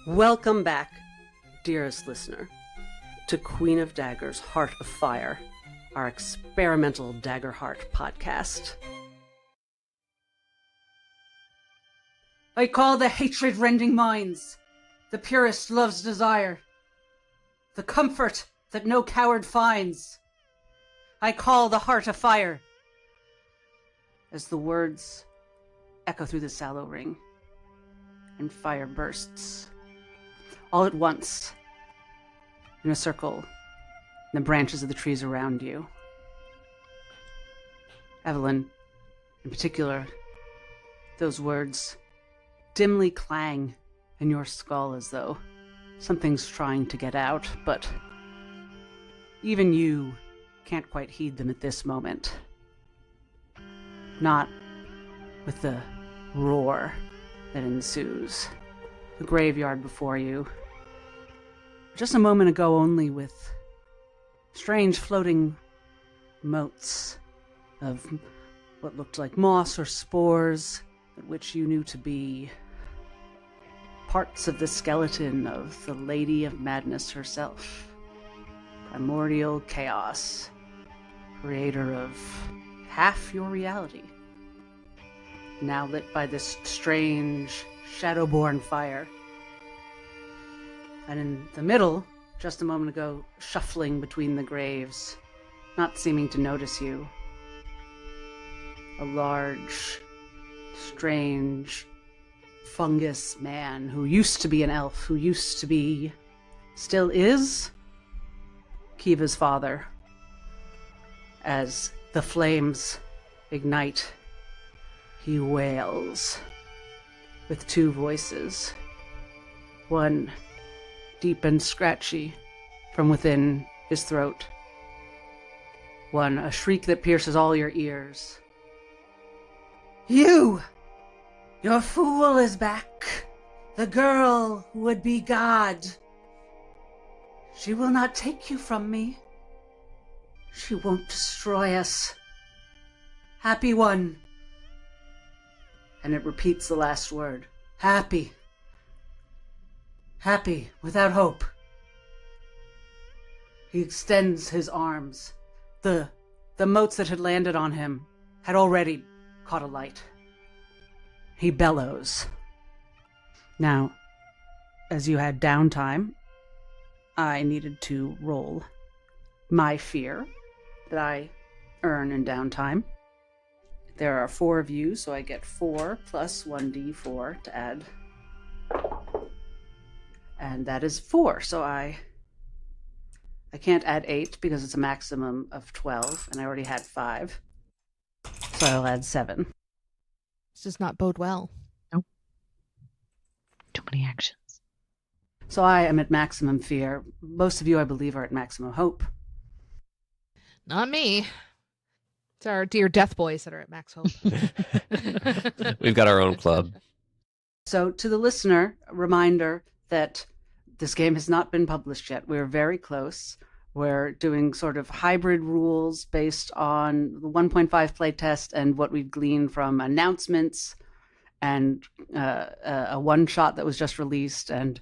Welcome back, dearest listener, to Queen of Daggers, Heart of Fire, our experimental Daggerheart podcast. I call the hatred-rending minds, the purest love's desire, the comfort that no coward finds. I call the Heart of Fire. As the words echo through the sallow ring, and fire bursts. All at once, in a circle, in the branches of the trees around you. Evelyn, in particular, those words dimly clang in your skull as though something's trying to get out, but even you can't quite heed them at this moment. Not with the roar that ensues. The graveyard before you. Just a moment ago only with strange floating motes of what looked like moss or spores, but which you knew to be parts of the skeleton of the Lady of Madness herself. Primordial chaos, creator of half your reality. Now lit by this strange, shadowborn fire. And in the middle, just a moment ago, shuffling between the graves, not seeming to notice you, a large, strange, fungus man who used to be an elf, who used to be, still is, Kiva's father. As the flames ignite, he wails with two voices. One deep and scratchy from within his throat. One, a shriek that pierces all your ears. You! Your fool is back! The girl who would be God! She will not take you from me. She won't destroy us. Happy one. And it repeats the last word. Happy. Happy, without hope. He extends his arms. The motes that had landed on him had already caught a light. He bellows. Now, as you had downtime, I needed to roll my fear that I earn in downtime. There are 4 of you, so I get 4 plus 1d4 to add. And that is 4, so I can't add 8 because it's a maximum of 12, and I already had 5. So I'll add 7. This does not bode well. Nope. Too many actions. So I am at maximum fear. Most of you, I believe, are at maximum hope. Not me. It's our dear death boys that are at max hope. We've got our own club. So to the listener, a reminder that this game has not been published yet. We're very close. We're doing sort of hybrid rules based on the 1.5 playtest and what we've gleaned from announcements and a one-shot that was just released and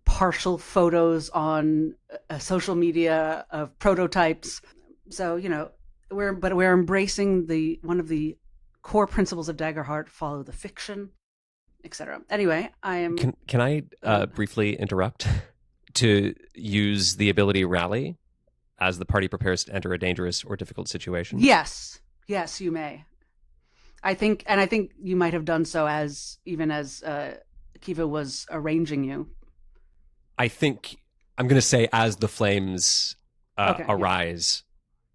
partial photos on social media of prototypes. So, you know, we're embracing one of the core principles of Daggerheart, follow the fiction, etc. Anyway, I am... Can I briefly interrupt to use the ability Rally as the party prepares to enter a dangerous or difficult situation? Yes, you may. I think you might have done so as Kiva was arranging you. I think I'm going to say as the flames Okay, arise.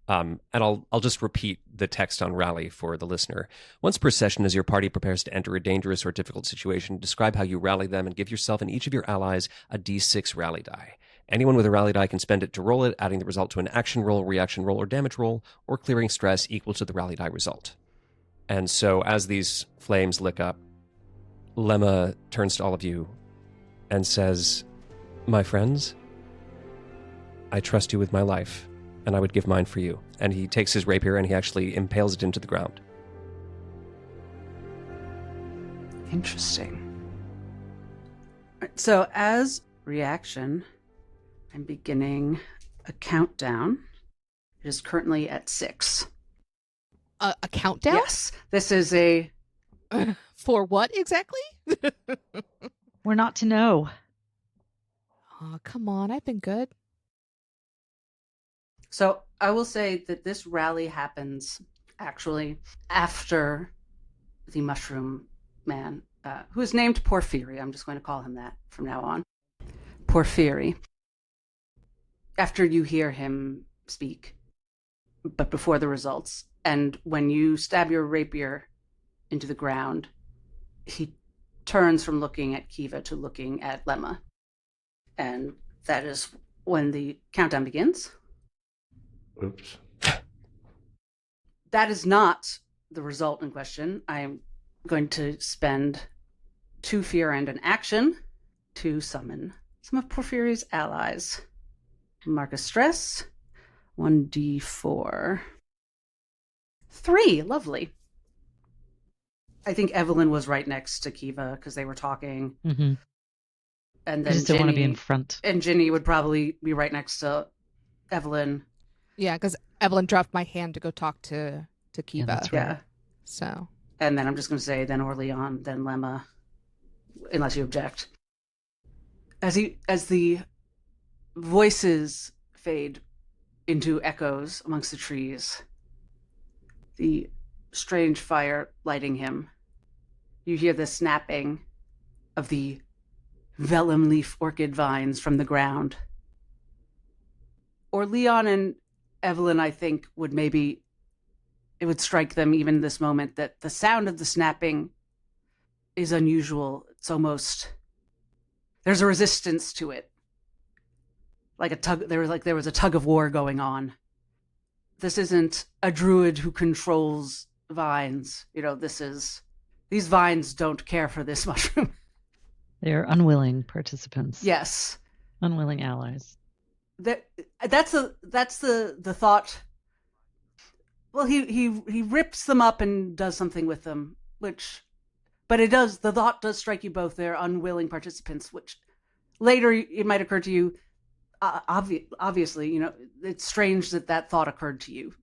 And I'll just repeat the text on Rally for the listener. Once per session, as your party prepares to enter a dangerous or difficult situation, describe how you rally them and give yourself and each of your allies a d6 rally die. Anyone with a rally die can spend it to roll it, adding the result to an action roll, reaction roll, or damage roll, or clearing stress equal to the rally die result. And so as these flames lick up, Lemma turns to all of you and says, "My friends, I trust you with my life, and I would give mine for you." And he takes his rapier and he actually impales it into the ground. Interesting. So as reaction, I'm beginning a countdown. It is currently at 6. A countdown? Yes. This is a... For what exactly? We're not to know. Oh, come on. I've been good. So I will say that this rally happens actually after the mushroom man, who is named Porphyry. I'm just going to call him that from now on. Porphyry. After you hear him speak, but before the results. And when you stab your rapier into the ground, he turns from looking at Kiva to looking at Lemma. And that is when the countdown begins. Oops. That is not the result in question. I'm going to spend 2 fear and an action to summon some of Porphyry's allies. Mark a stress. 1d4. 3. Lovely. I think Evelyn was right next to Kiva because they were talking. Mm-hmm. And I then just don't want to be Ginny- in front. And Ginny would probably be right next to Evelyn. Yeah, because Evelyn dropped my hand to go talk to Kiva. that's right. Yeah. So And then I'm just going to say then OrLeon, then Lemma, unless you object. As the voices fade into echoes amongst the trees, the strange fire lighting him, you hear the snapping of the vellum leaf orchid vines from the ground. OrLeon and Evelyn, I think, it would strike them even this moment that the sound of the snapping is unusual. It's almost, there's a resistance to it. Like a tug, there was a tug of war going on. This isn't a druid who controls vines. These vines don't care for this mushroom. They're unwilling participants. Yes. Unwilling allies. That's the thought. Well, he rips them up and does something with them, but the thought does strike you both. They're unwilling participants, which later it might occur to you. Obviously, it's strange that thought occurred to you,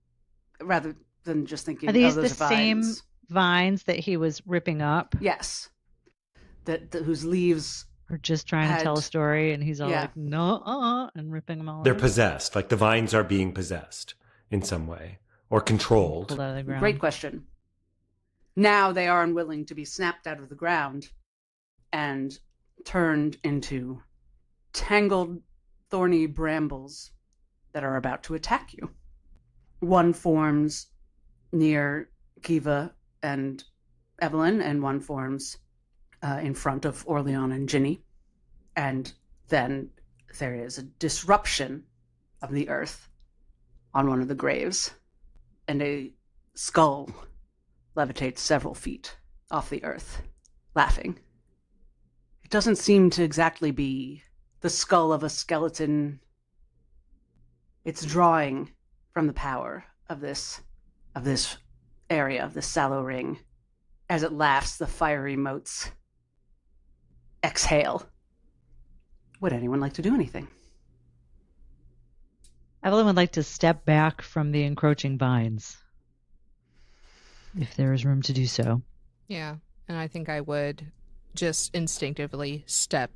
rather than just thinking. Are these those the vines. same vines that he was ripping up? Yes. Whose leaves Or just trying to tell a story, and he's all like, no, and ripping them all They're up? possessed. Like the vines are being possessed in some way or controlled. Pulled out of the ground. Great question. Now they are unwilling to be snapped out of the ground and turned into tangled, thorny brambles that are about to attack you. One forms near Kiva and Evelyn, and one forms in front of OrLeon and Ginny. And then there is a disruption of the earth on one of the graves, and a skull levitates several feet off the earth, laughing. It doesn't seem to exactly be the skull of a skeleton. It's drawing from the power of this area, of this sallow ring. As it laughs, the fiery motes exhale. Would anyone like to do anything? Evelyn would like to step back from the encroaching vines, if there is room to do so. yeah, and I think I would just instinctively step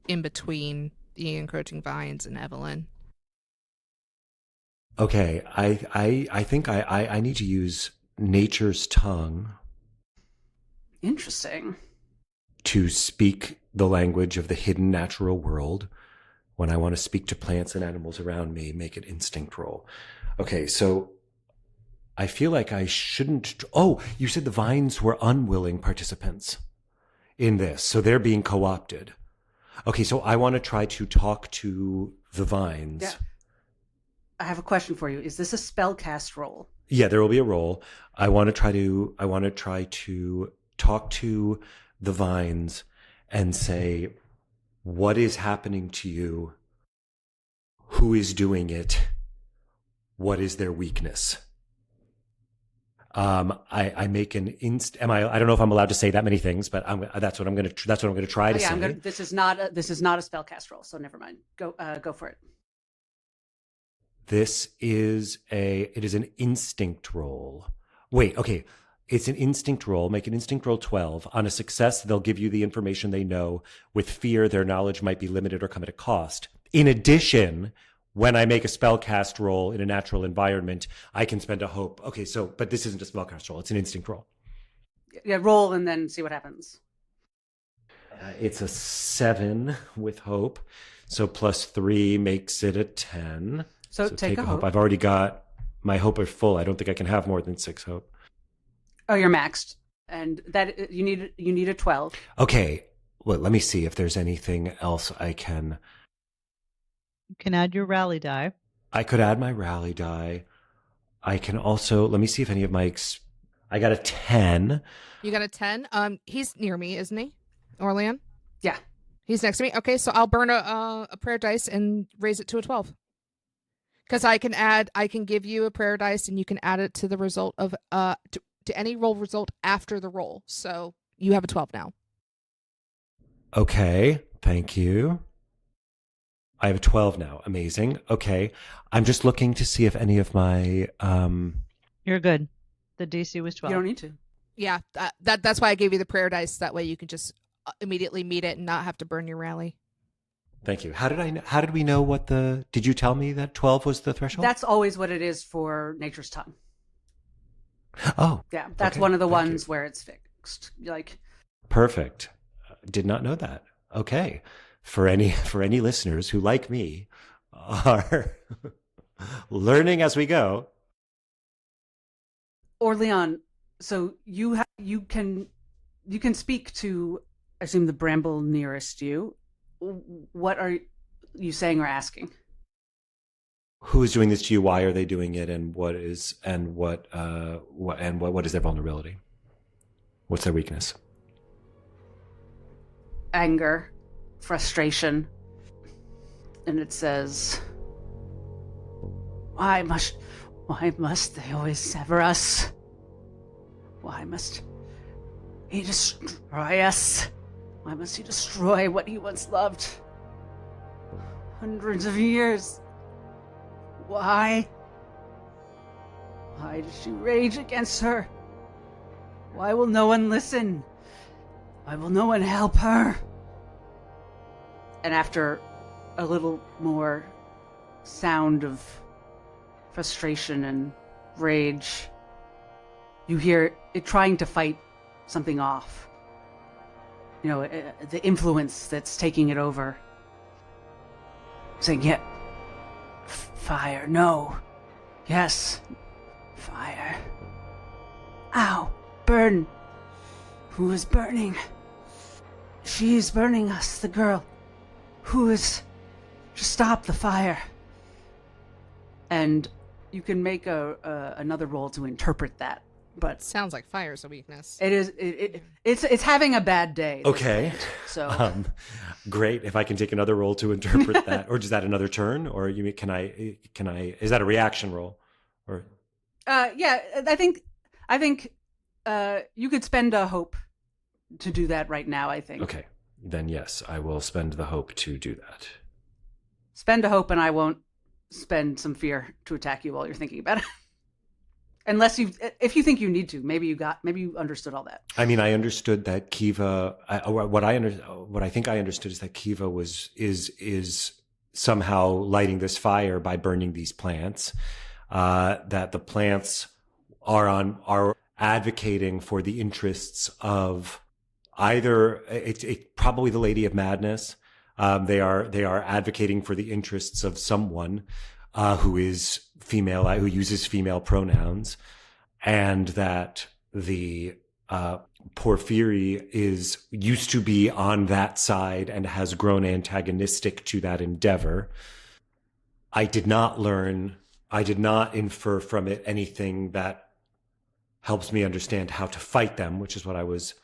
in between the encroaching vines and Evelyn. Okay, I think I need to use nature's tongue Interesting. to speak the language of the hidden natural world. When I want to speak to plants and animals around me, make it instinct roll. Okay, so I feel like I shouldn't. Oh, you said the vines were unwilling participants in this, so they're being co-opted. Okay, so I want to try to talk to the vines. Yeah. I have a question for you. Is this a spellcast roll? Yeah, there will be a roll. I want to try to talk to the vines and say, what is happening to you? Who is doing it? What is their weakness? I make an I don't know if I'm allowed to say that many things, but that's what I'm going to try to say. This is not a spellcast roll, so never mind. Go for it. It is an instinct roll. Wait, okay. It's an instinct roll. Make an instinct roll 12. On a success, they'll give you the information they know. With fear, their knowledge might be limited or come at a cost. In addition, when I make a spellcast roll in a natural environment, I can spend a hope. Okay, but this isn't a spellcast roll. It's an instinct roll. Yeah, roll and then see what happens. It's a 7 with hope. So +3 makes it a 10. So take a hope. I've already got my hope are full. I don't think I can have more than 6 hope. Oh, you're maxed, and that you need a 12. Okay, well, let me see if there's anything else I can. You can add your rally die. I could add my rally die. I can also let me see if any of my. I got a 10. You got a 10. He's near me, isn't he, OrLeon? Yeah, he's next to me. Okay, so I'll burn a prayer dice and raise it to a 12. Because I can give you a prayer dice, and you can add it to the result of to any roll result after the roll. So you have a 12 now. Okay, thank you. I have a 12 now. Amazing. Okay, I'm just looking to see if any of my. You're good. The DC was 12. You don't need to. Yeah, that's why I gave you the prayer dice. That way you can just immediately meet it and not have to burn your rally. Thank you. How did we know what did you tell me that 12 was the threshold? That's always what it is for Nature's Tongue. Oh. Yeah, that's okay. one of the Thank ones you. where it's fixed. Like. Perfect. Did not know that. Okay. For any listeners who, like me, are learning as we go. OrLeon, so you can speak to, I assume, the bramble nearest you. What are you saying or asking? Who is doing this to you? Why are they doing it? And what is their vulnerability? What's their weakness? Anger, frustration, and it says, why must they always sever us? Why must he destroy us? Why must he destroy what he once loved? Hundreds of years. Why? Why does she rage against her? Why will no one listen? Why will no one help her? And after a little more sound of frustration and rage, you hear it trying to fight something off. You know, the influence that's taking it over. Saying, yeah, fire, no. Yes, fire. Ow, burn. Who is burning? She's burning us, the girl. Who is... Just stop the fire. And you can make another roll to interpret that. But sounds like fire's a weakness. It is. It's having a bad day. Okay. So great. If I can take another roll to interpret that, or is that another turn, or can I? Is that a reaction roll, or? Yeah, I think you could spend a hope to do that right now. I think. Okay. Then yes, I will spend the hope to do that. Spend a hope, and I won't spend some fear to attack you while you're thinking about it. Unless if you think you need to, maybe you understood all that. I mean, I understood that Kiva. What I think I understood is that Kiva is somehow lighting this fire by burning these plants. That the plants are advocating for the interests of either it's probably the Lady of Madness. They are advocating for the interests of someone who is female, who uses female pronouns, and that the Porphyry used to be on that side and has grown antagonistic to that endeavor. I did not infer from it anything that helps me understand how to fight them, which is what I was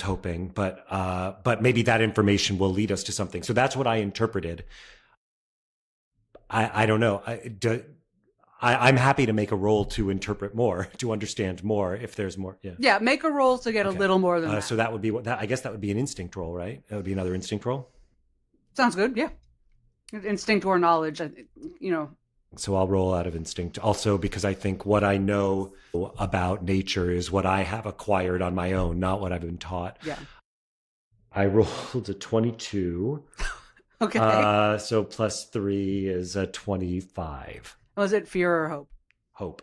hoping. But maybe that information will lead us to something. So that's what I interpreted. I don't know. I'm happy to make a roll to interpret more, to understand more if there's more. Yeah. Yeah, make a roll to get a little more than that. So that would be I guess that would be an instinct roll, right? That would be another instinct roll. Sounds good. Yeah, instinct or knowledge. So I'll roll out of instinct. Also, because I think what I know about nature is what I have acquired on my own, not what I've been taught. Yeah. I rolled a 22. Okay. So plus 3 is a 25. Was it fear or hope? Hope.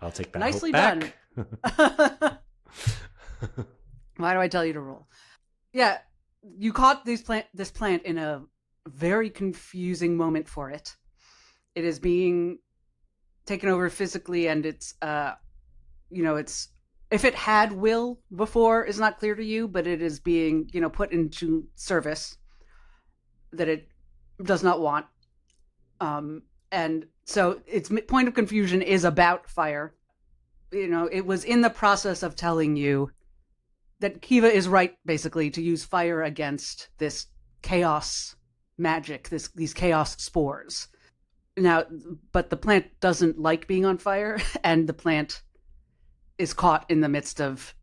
I'll take that. Nicely hope back. Why do I tell you to roll? Yeah, you caught this plant in a very confusing moment for it. It is being taken over physically, and it's if it had will before is not clear to you, but it is being put into service that it does not want. And so its point of confusion is about fire. It was in the process of telling you that Kiva is right, basically, to use fire against this chaos magic, these chaos spores. Now, but the plant doesn't like being on fire, and the plant is caught in the midst of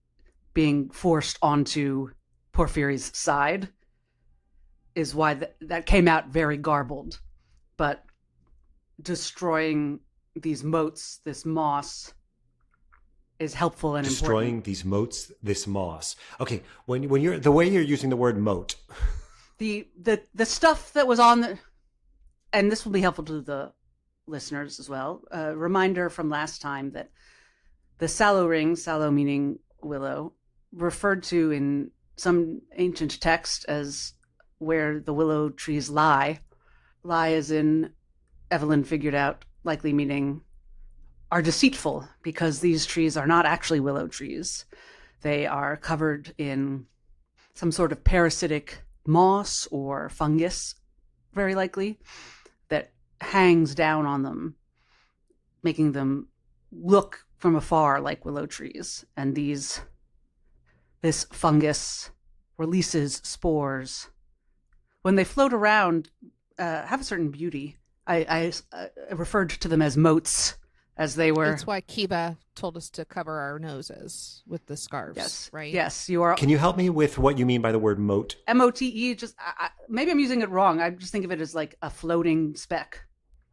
being forced onto Porphyry's side, is why that came out very garbled. But destroying these motes, this moss, is helpful and destroying important. These motes, this moss. Okay, when you're the way you're using the word mote, the stuff that was on the, and this will be helpful to the listeners as well. A reminder from last time that the sallow ring, sallow meaning willow, referred to in some ancient text as where the willow trees lie. Lie as in, Evelyn figured out, likely meaning are deceitful, because these trees are not actually willow trees. They are covered in some sort of parasitic moss or fungus, very likely, that hangs down on them, making them look from afar like willow trees. And this fungus releases spores. When they float around, have a certain beauty. I referred to them as motes, as they were. That's why Kiva told us to cover our noses with the scarves, yes, right? Yes, you are. Can you help me with what you mean by the word mote? M-O-T-E, just maybe I'm using it wrong. I just think of it as like a floating speck.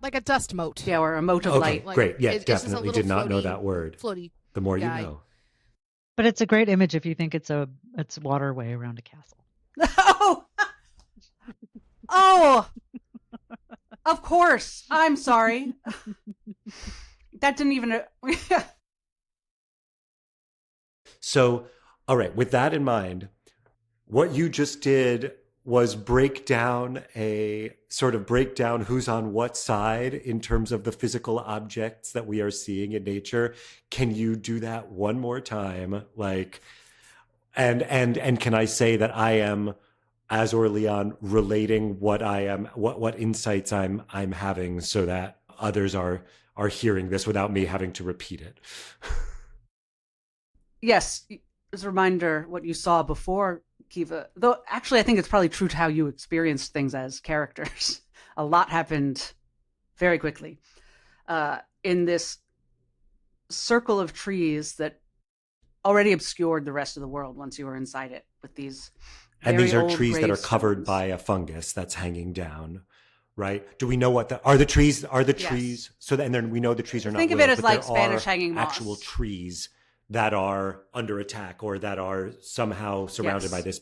Like a dust mote. Yeah, or a mote of Okay, light. great. Yeah, It's just a definitely little did not know floaty- that word. Floaty. The more guy. you know. But it's a great image if you think it's waterway around a castle. Oh! Oh! Of course. I'm sorry. That didn't even... So, all right, with that in mind, what you just did was break down who's on what side in terms of the physical objects that we are seeing in nature. Can you do that one more time? And can I say that I am, as OrLeon, relating what insights I'm having, so that others are hearing this without me having to repeat it? Yes, as a reminder, what you saw before, Kiva, though actually I think it's probably true to how you experienced things as characters. A lot happened very quickly. In this circle of trees that already obscured the rest of the world once you were inside it, with these And these are old trees that are covered gravestones. by a fungus that's hanging down, right? Do we know what the trees? Yes. So and then we know the trees are not. Think of it willow, as but like there Spanish are hanging moss. actual trees that are under attack or that are somehow surrounded Yes. by this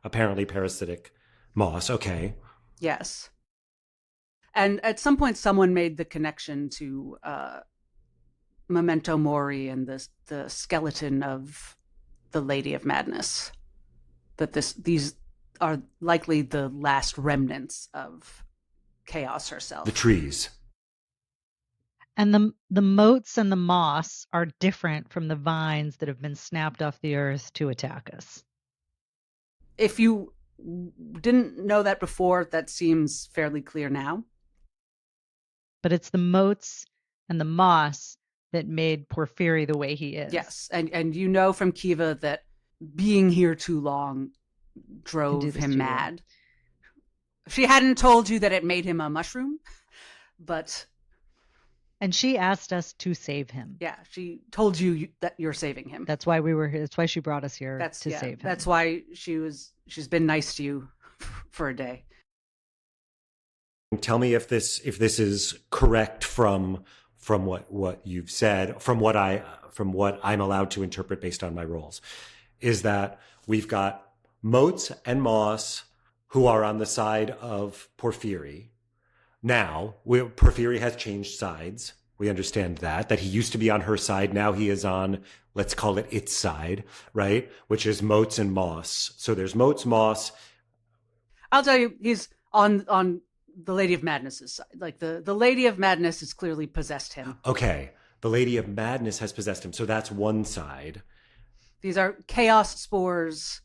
apparently parasitic moss. Okay. Yes. And at some point, someone made the connection to Memento Mori and the skeleton of the Lady of Madness. That these are likely the last remnants of Chaos herself. The trees. And the motes and the moss are different from the vines that have been snapped off the earth to attack us. If you didn't know that before, that seems fairly clear now. But it's the motes and the moss that made Porphyry the way he is. Yes, and you know from Kiva that being here too long drove this to him you. mad. She hadn't told you that it made him a mushroom, but And she asked us to save him. Yeah, she told you that you're saving him. That's why we were here. That's why she brought us here to save him. That's why she's been nice to you for a day. Tell me if this is correct from what you've said, from what I'm allowed to interpret based on my roles, is that we've got Motes and Moss who are on the side of Porphyry. Now, Porphyry has changed sides. We understand that he used to be on her side. Now he is on, let's call it its side, right? Which is Motes and Moss. So there's Motes, Moss. I'll tell you, he's on the Lady of Madness's side. Like the Lady of Madness has clearly possessed him. Okay. The Lady of Madness has possessed him. So that's one side. These are chaos spores.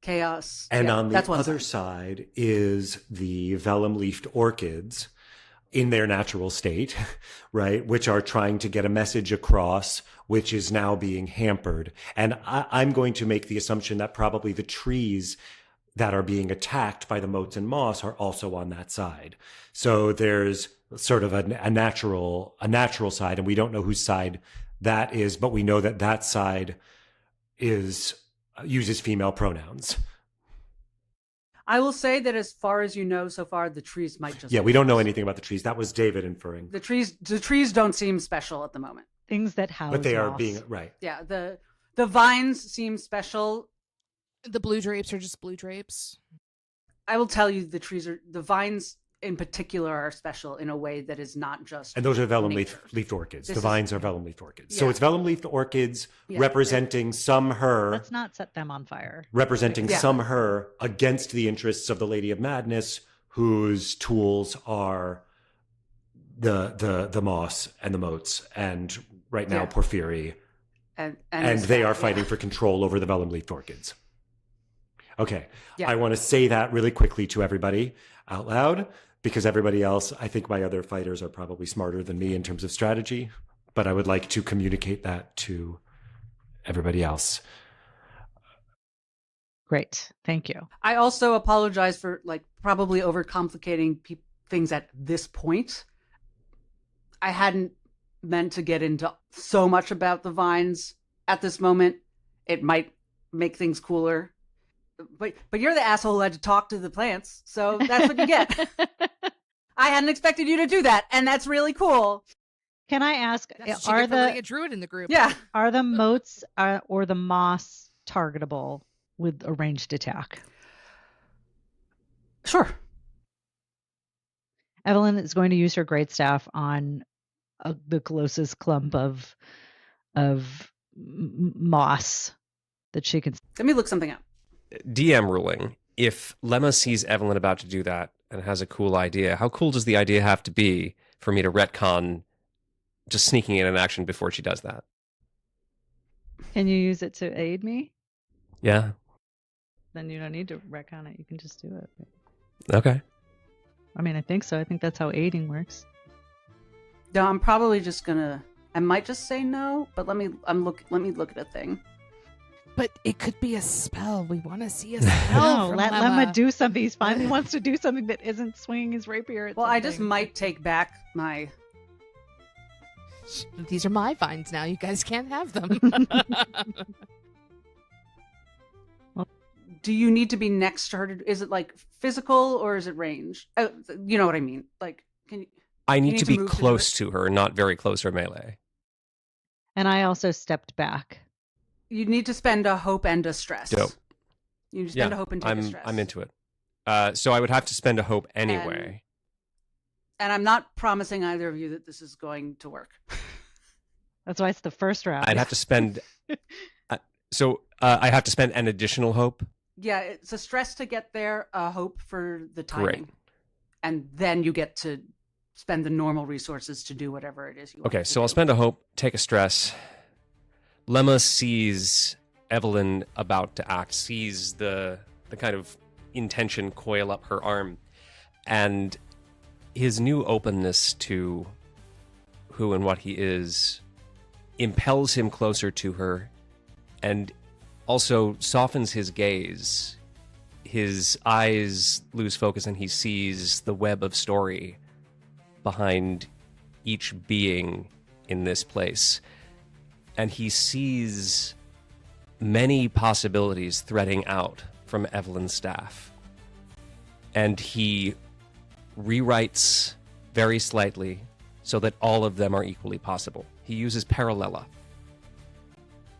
Chaos. And on the other side is the vellum-leafed orchids in their natural state, right? Which are trying to get a message across, which is now being hampered. And I'm going to make the assumption that probably the trees that are being attacked by the Motes and Moss are also on that side. So there's sort of a natural side, and we don't know whose side that is, but we know that side uses female pronouns. I will say that as far as you know so far, the trees might just... Yeah, we don't know anything about the trees. That was David inferring. The trees don't seem special at the moment. Things that house But they are moss. being... Right. Yeah, the vines seem special. The blue drapes are just blue drapes. I will tell you, the vines in particular are special in a way that is not just... And those are vellum-leafed orchids. The vines are vellum-leafed orchids. Yeah. So it's vellum-leafed orchids representing some her... Let's not set them on fire. Representing some her against the interests of the Lady of Madness, whose tools are the Moss and the Motes, and right now Porphyry. And they are fighting for control over the vellum-leafed orchids. Okay. I want to say that really quickly to everybody out loud, because everybody else, I think my other fighters are probably smarter than me in terms of strategy, but I would like to communicate that to everybody else. Great. Thank you. I also apologize for probably overcomplicating things at this point. I hadn't meant to get into so much about the vines at this moment. It might make things cooler. But you're the asshole who had to talk to the plants, so that's what you get. I hadn't expected you to do that, and that's really cool. Can I ask, are a druid in the group? Yeah. Are the Motes or the Moss targetable with a ranged attack? Sure. Evelyn is going to use her greatstaff on the closest clump of moss that she can. Let me look something up. DM ruling. If Lemma sees Evelyn about to do that and has a cool idea, how cool does the idea have to be for me to retcon just sneaking in an action before she does that? Can you use it to aid me? Yeah. Then you don't need to retcon it. You can just do it. Okay. I mean, I think so. I think that's how aiding works. No, I'm probably just gonna... I might just say no, but let me look at a thing. But it could be a spell. We want to see a spell. No, let Lemma do something. He finally wants to do something that isn't swinging his rapier at something. I just might take back my... These are my vines now. You guys can't have them. Do you need to be next to her? Is it physical or is it range? You know what I mean? Can you... I need to be close to her, not very close or melee. And I also stepped back. You need to spend a hope and a stress. Dope. You spend a hope and take a stress. I'm into it. So I would have to spend a hope anyway. And I'm not promising either of you that this is going to work. That's why it's the first round. I'd have to spend... I have to spend an additional hope? Yeah, it's a stress to get there, a hope for the timing. Great. And then you get to spend the normal resources to do whatever it is you want. Okay, so I'll spend a hope, take a stress. Lemma sees Evelyn about to act, sees the kind of intention coil up her arm, and his new openness to who and what he is impels him closer to her and also softens his gaze. His eyes lose focus and he sees the web of story behind each being in this place, and he sees many possibilities threading out from Evelyn's staff. And he rewrites very slightly so that all of them are equally possible. He uses Paralela.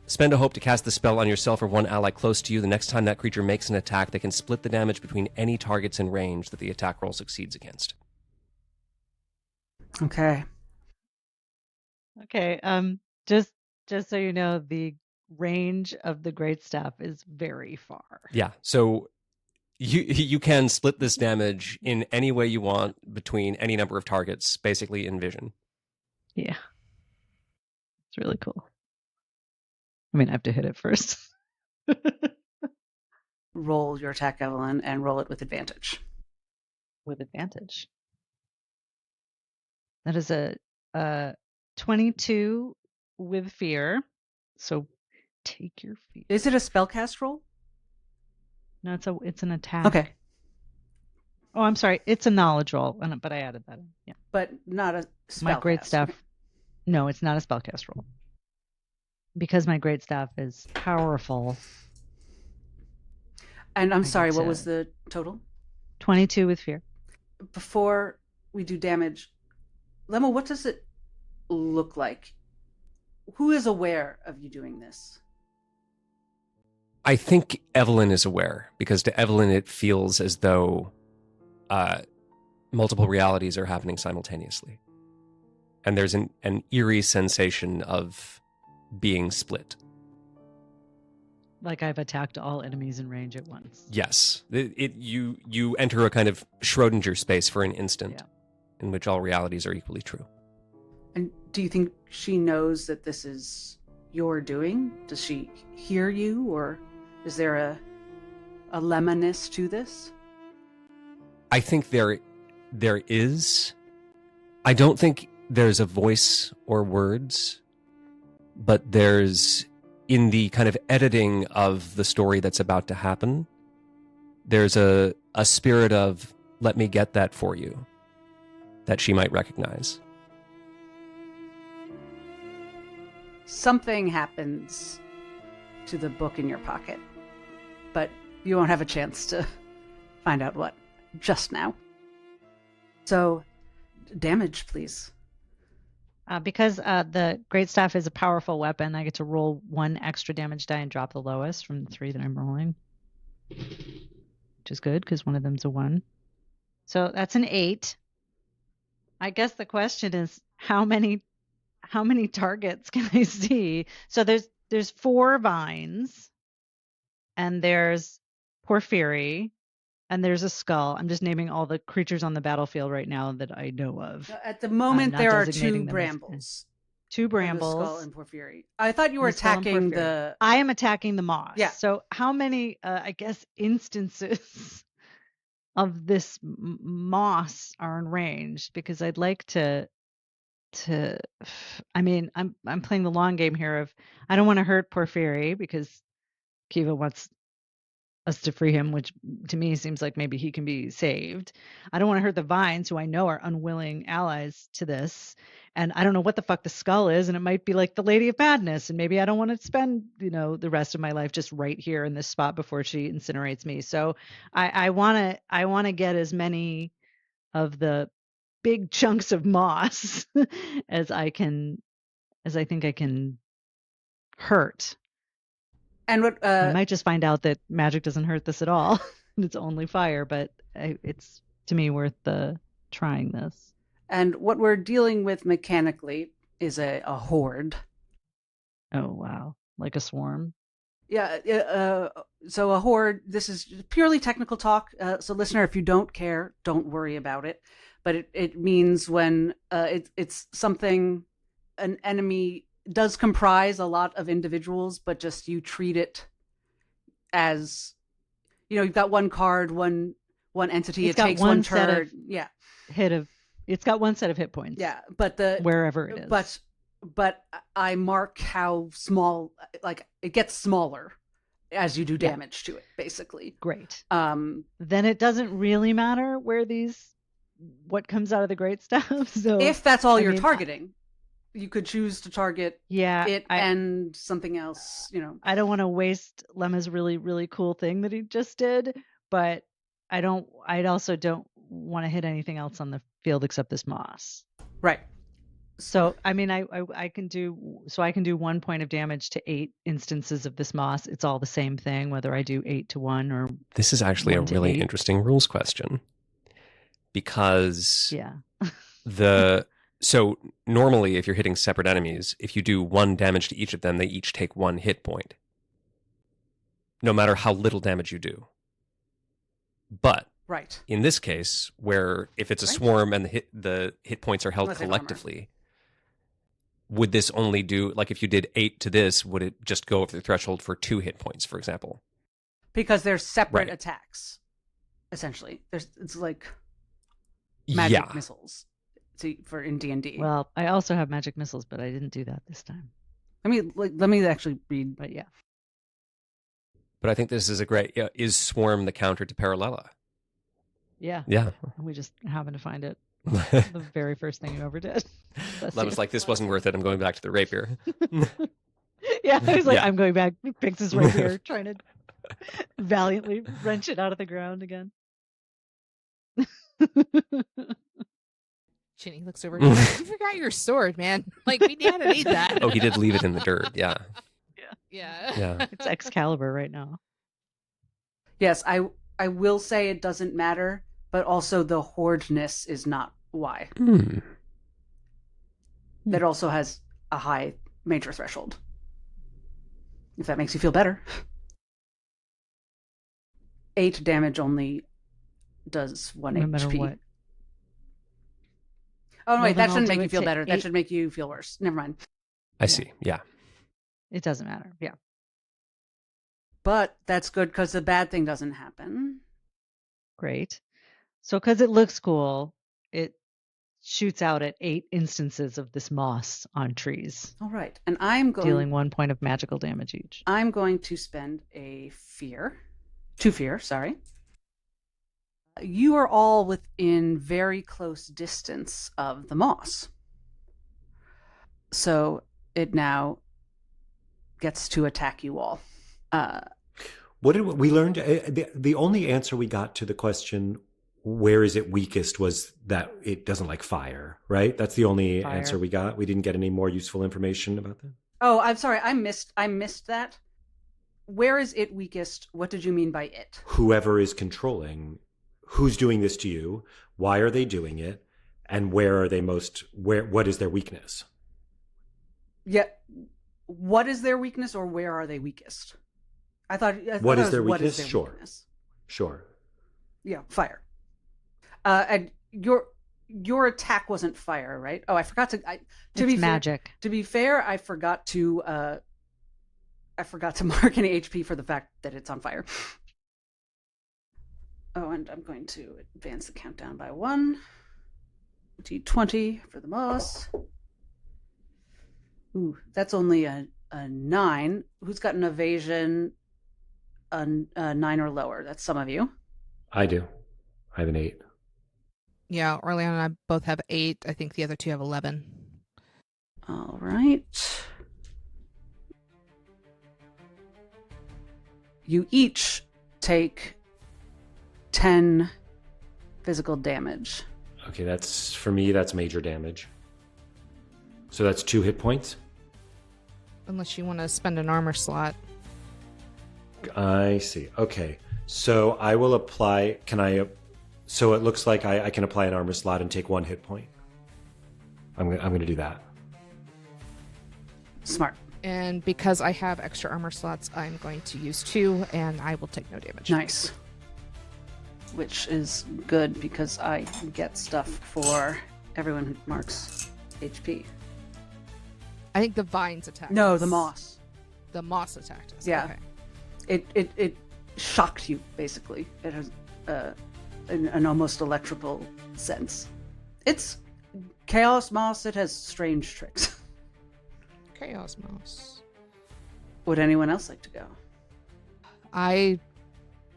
Spend a hope to cast the spell on yourself or one ally close to you. The next time that creature makes an attack, they can split the damage between any targets in range that the attack roll succeeds against. Okay. Okay. Just so you know, the range of the great staff is very far. Yeah, so you can split this damage in any way you want between any number of targets, basically in vision. Yeah. It's really cool. I mean, I have to hit it first. Roll your attack, Evelyn, and roll it with advantage. With advantage. That is a 22 with fear. So take your fear. Is it a spellcast roll? No, it's an attack. Okay. Oh, I'm sorry. It's a knowledge roll, but I added that in. Yeah. But not a spellcast. My great staff. No, it's not a spellcast roll. Because my great staff is powerful. And I'm sorry, what was the total? 22 with fear. Before we do damage, Lemma, what does it look like? Who is aware of you doing this? I think Evelyn is aware, because to Evelyn it feels as though multiple realities are happening simultaneously. And there's an eerie sensation of being split. Like I've attacked all enemies in range at once. Yes. You enter a kind of Schrodinger space for an instant in which all realities are equally true. And do you think she knows that this is your doing? Does she hear you, or is there a Lemma-ness to this? I think there is. I don't think there's a voice or words, but there's, in the kind of editing of the story that's about to happen, there's a spirit of, let me get that for you, that she might recognize. Something happens to the book in your pocket, but you won't have a chance to find out what just now. So, damage, please. Because the great staff is a powerful weapon, I get to roll 1 extra damage die and drop the lowest from the 3 that I'm rolling, which is good because one of them's a 1. So that's an 8. I guess the question is how many targets can I see? So there's 4 vines, and there's Porphyry, and there's a skull. I'm just naming all the creatures on the battlefield right now that I know of. At the moment, there are 2 designating them brambles. 2 brambles. The skull and Porphyry. I thought you were The skull and attacking Porphyry. the... I am attacking the moss. Yeah. So how many, I guess, instances of this moss are in range? Because I'd like to. I mean, I'm playing the long game here of I don't want to hurt Porphyry because Kiva wants us to free him, which to me seems like maybe he can be saved. I don't want to hurt the vines, who I know are unwilling allies to this. And I don't know what the fuck the skull is, and it might be like the Lady of Madness, and maybe I don't want to spend, the rest of my life just right here in this spot before she incinerates me. So I want to get as many of the big chunks of moss as I think I can hurt. And what I might just find out that magic doesn't hurt this at all. It's only fire, but it's to me worth trying this. And what we're dealing with mechanically is a horde. Oh wow, like a swarm. Yeah. So a horde. This is purely technical talk. So listener, if you don't care, don't worry about it. But it means when it's something, an enemy does comprise a lot of individuals, but just you treat it as, you've got one card, one entity. It's it takes one turn. It's got one set of hit points. Yeah, but wherever it is. But I mark how small, like it gets smaller as you do damage to it, basically. Great. Then it doesn't really matter where these what comes out of the great stuff. So If that's all I you're mean, targeting, you could choose to target it and something else, I don't want to waste Lemma's really, really cool thing that he just did, but I also don't want to hit anything else on the field except this moss. Right. So, I mean, I can do 1 point of damage to 8 instances of this moss. It's all the same thing, whether I do 8 to 1 or. This is actually a 1 to really 8. interesting rules question, because Yeah. So normally if you're hitting separate enemies, if you do 1 damage to each of them, they each take 1 hit point, no matter how little damage you do. But Right. in this case, where if it's a swarm and the hit points are held Unless they have collectively, would this only do, like if you did 8 to this, would it just go over the threshold for 2 hit points, for example? Because they're separate Right. attacks, essentially. It's like magic Yeah. missiles for in D&D. Well, I also have magic missiles, but I didn't do that this time. Let me actually read. But yeah. But I think this is a great, is Swarm the counter to Parallella? Yeah. Yeah. We just happened to find it the very first thing you ever did. Lemma's like, this wasn't worth it. I'm going back to the rapier. Yeah, he's like, Yeah. I'm going back. He picks his rapier, trying to valiantly wrench it out of the ground again. Ginny looks over. You forgot your sword, man. Like, we had to need that. Oh, he did leave it in the dirt. Yeah. Yeah. Yeah. It's Excalibur right now. Yes, I will say it doesn't matter, but also the hoardness is not why. That also has a high major threshold. If that makes you feel better. 8 damage only does 1 No HP. matter what. Oh, no, Well, wait, then that I'll shouldn't do make you it feel to better. That 8. should make you feel worse. Never mind. I see. Yeah. It doesn't matter. Yeah. But that's good because the bad thing doesn't happen. Great. So because it looks cool, it shoots out at 8 instances of this moss on trees, All right. And I'm going dealing 1 point of magical damage each. I'm going to spend two fear, sorry. You are all within very close distance of the moss. So it now gets to attack you all. What did we learned? The only answer we got to the question, where is it weakest, was that it doesn't like fire, right? That's the only Fire. answer we got. We didn't get any more useful information about that. Oh, I'm sorry. I missed that. Where is it weakest? What did you mean by it? Whoever is controlling, who's doing this to you, why are they doing it, and where are they what is their weakness? Yeah. What is their weakness, or where are they weakest? I thought What it is was, their what weakness? their Sure. weakness? Sure. Yeah, fire. And your attack wasn't fire, right? Oh, I forgot to. It's magic. To be fair, I forgot to mark any HP for the fact that it's on fire. Oh, and I'm going to advance the countdown by 1. D20 for the moss. Ooh, that's only a 9. Who's got an evasion? A 9 or lower. That's some of you. I do. I have an 8. Yeah, OrLeon and I both have 8. I think the other 2 have 11. All right. You each take 10 physical damage. Okay, for me, that's major damage. So that's 2 hit points. Unless you want to spend an armor slot. I see. Okay. So I will apply. So it looks like I can apply an armor slot and take 1 hit point. I'm going to do that. Smart. And because I have extra armor slots, I'm going to use 2, and I will take no damage. Nice. Which is good because I get stuff for everyone who marks HP. I think the vines attacked No, us. the moss. The moss attacked us. Yeah. Okay. It shocked you, basically. It has an almost electrical sense. It's chaos moss. It has strange tricks. Chaos moss. Would anyone else like to go? I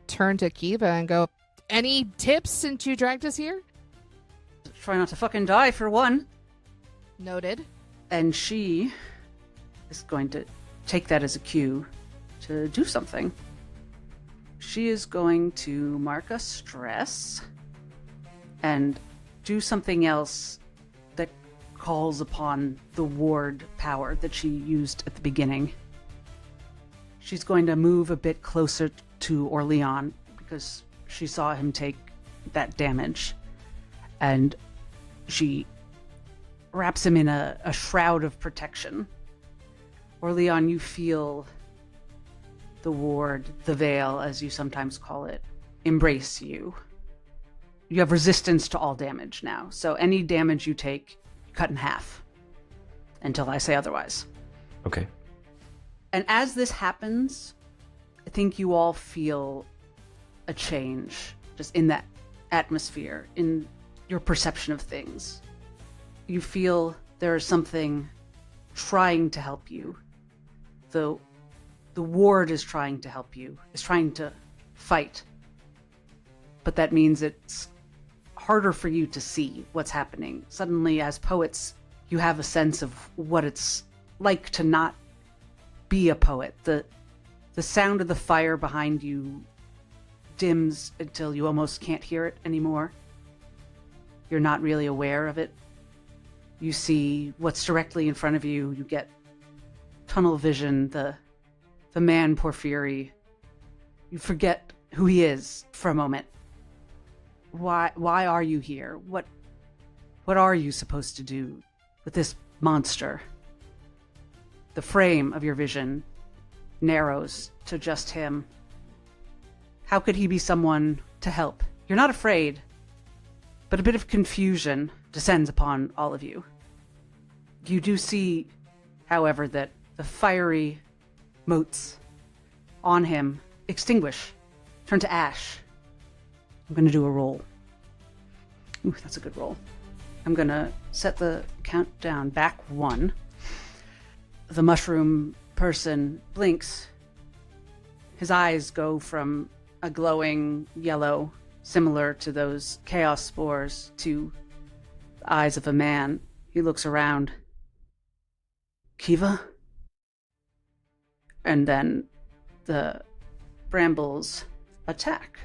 turn to Kiva and go, any tips since you dragged us here? Try not to fucking die, for one. Noted. And she is going to take that as a cue to do something. She is going to mark a stress and do something else that calls upon the ward power that she used at the beginning. She's going to move a bit closer to OrLeon because she saw him take that damage. And she wraps him in a shroud of protection. OrLeon, you feel the ward, the veil, as you sometimes call it, embrace you. You have resistance to all damage now, so any damage you take, cut in half. Until I say otherwise. Okay. And as this happens, I think you all feel a change just in that atmosphere, in your perception of things. You feel there is something trying to help you. The ward is trying to help you, is trying to fight. But that means it's harder for you to see what's happening. Suddenly, as poets, you have a sense of what it's like to not be a poet. The sound of the fire behind you dims until you almost can't hear it anymore. You're not really aware of it. You see what's directly in front of you. You get tunnel vision, the man Porphyry. You forget who he is for a moment. Why are you here? What are you supposed to do with this monster? The frame of your vision narrows to just him. How could he be someone to help? You're not afraid, but a bit of confusion descends upon all of you. You do see, however, that the fiery motes on him extinguish, turn to ash. I'm going to do a roll. Ooh, that's a good roll. I'm going to set the countdown back 1. The mushroom person blinks. His eyes go from a glowing yellow, similar to those chaos spores, to the eyes of a man. He looks around. Kiva? And then the brambles attack.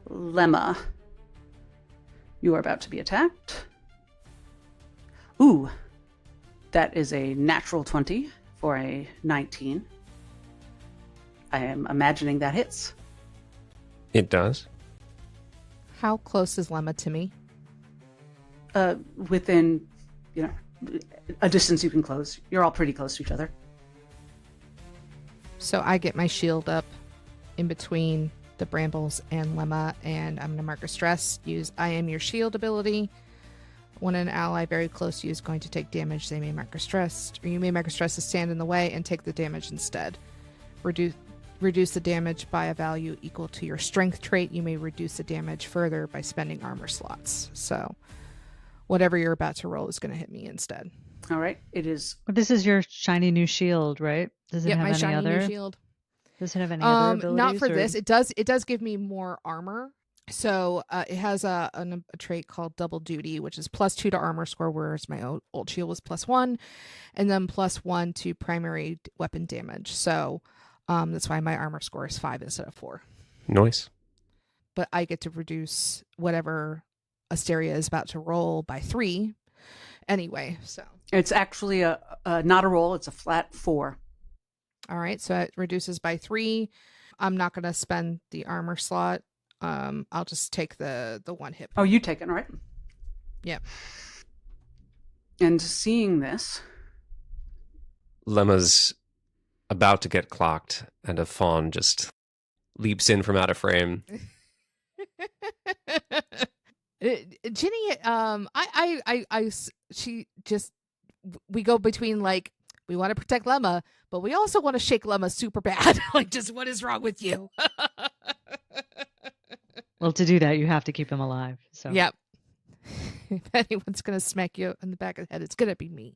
Lemma, you are about to be attacked. Ooh, that is a natural 20 for a 19. I am imagining that hits. It does. How close is Lemma to me? Within, a distance you can close. You're all pretty close to each other. So I get my shield up in between the brambles and Lemma, and I'm going to mark a stress. Use I am your shield ability. When an ally very close to you is going to take damage, they may mark a stress, or you may mark a stress to stand in the way and take the damage instead. Reduce the damage by a value equal to your strength trait. You may reduce the damage further by spending armor slots. So whatever you're about to roll is going to hit me instead. All right. It is. This is your shiny new shield, right? Does it have my any shiny other? new shield. Does it have any other abilities? Not for or... this. It does give me more armor. So it has a trait called Double Duty, which is +2 to armor score, whereas my old shield was +1, and then +1 to primary weapon damage. So that's why my armor score is 5 instead of 4. Nice. But I get to reduce whatever Asteria is about to roll by 3 anyway. So It's actually not a roll. It's a flat 4. all right, so it reduces by 3. I'm not going to spend the armor slot. I'll just take the 1 hit. Oh, you take it, all right? Yep. And seeing this, Lemma's about to get clocked, and a fawn just leaps in from out of frame. Ginny, we go between like, we want to protect Lemma, but we also want to shake Lemma super bad. Like, just what is wrong with you? Well, to do that, you have to keep him alive. So Yep. If anyone's going to smack you in the back of the head, it's going to be me.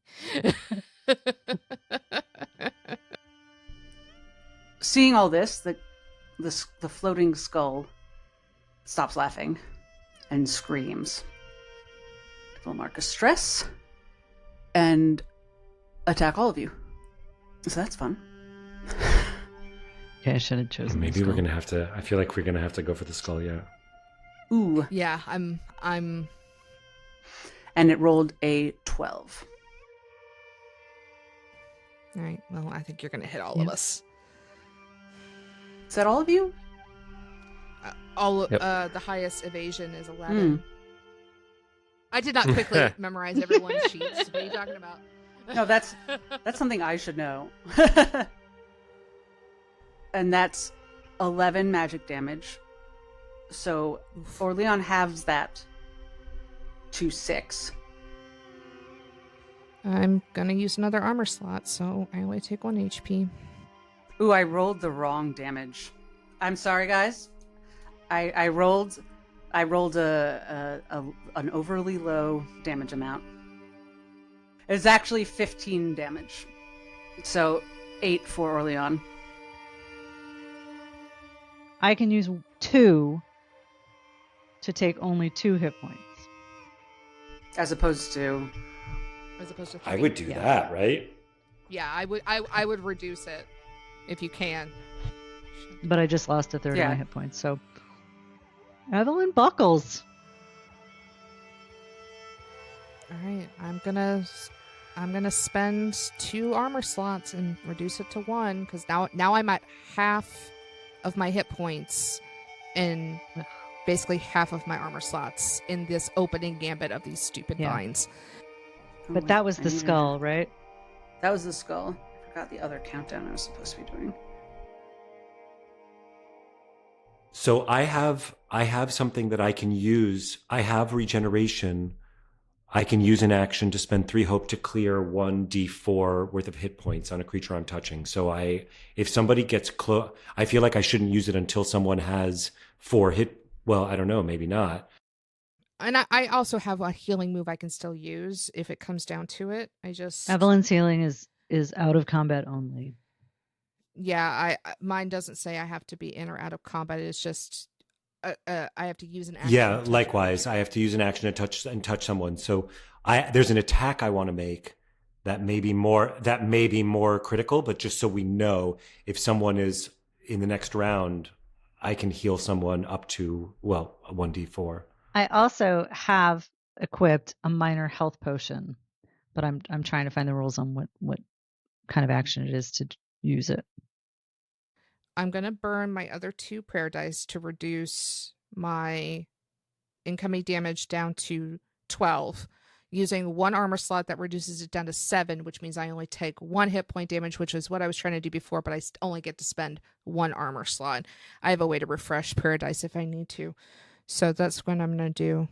seeing all this, the floating skull stops laughing and screams. It will mark a stress and attack all of you. So that's fun. Okay, I should have chosen. Maybe we're gonna have to. I feel like we're gonna have to go for the skull. Yeah. Ooh. Yeah, I'm. And it rolled a 12. All right. Well, I think you're gonna hit all of us. Is that all of you? Yep. The highest evasion is 11. I did not quickly memorize everyone's sheets. What are you talking about? No, that's something I should know. And that's 11 magic damage. So OrLeon halves that to 6. I'm gonna use another armor slot, so I only take 1 HP. Ooh, I rolled the wrong damage. I'm sorry, guys. I rolled an overly low damage amount. It's actually 15 damage. So 8 for OrLeon. I can use 2 to take only 2 hit points. As opposed to... Three. I would do Yeah. that, right? Yeah, I would reduce it if you can. But I just lost a third Yeah. of my hit points, so Evelyn buckles. All right, I'm gonna spend 2 armor slots and reduce it to 1 because now I'm at half of my hit points and basically half of my armor slots in this opening gambit of these stupid Yeah. vines. But that was the skull, right? That was the skull. I forgot the other countdown I was supposed to be doing. So I have something that I can use. I have regeneration. I can use an action to spend 3 hope to clear 1d4 worth of hit points on a creature I'm touching. So if somebody gets close, I feel like I shouldn't use it until someone has 4 hit. Well, I don't know, maybe not. And I also have a healing move I can still use if it comes down to it. Evelyn's healing is out of combat only. Yeah, mine doesn't say I have to be in or out of combat. It's just I have to use an action. Yeah, likewise, I have to use an action to touch someone. So there's an attack I want to make that may be more critical, but just so we know, if someone is in the next round, I can heal someone up to a 1d4. I also have equipped a minor health potion, but I'm trying to find the rules on what kind of action it is to use it. I'm going to burn my other 2 prayer dice to reduce my incoming damage down to 12, using 1 armor slot that reduces it down to 7, which means I only take 1 hit point damage, which is what I was trying to do before, but I only get to spend 1 armor slot. I have a way to refresh prayer dice if I need to. So that's what I'm going to do.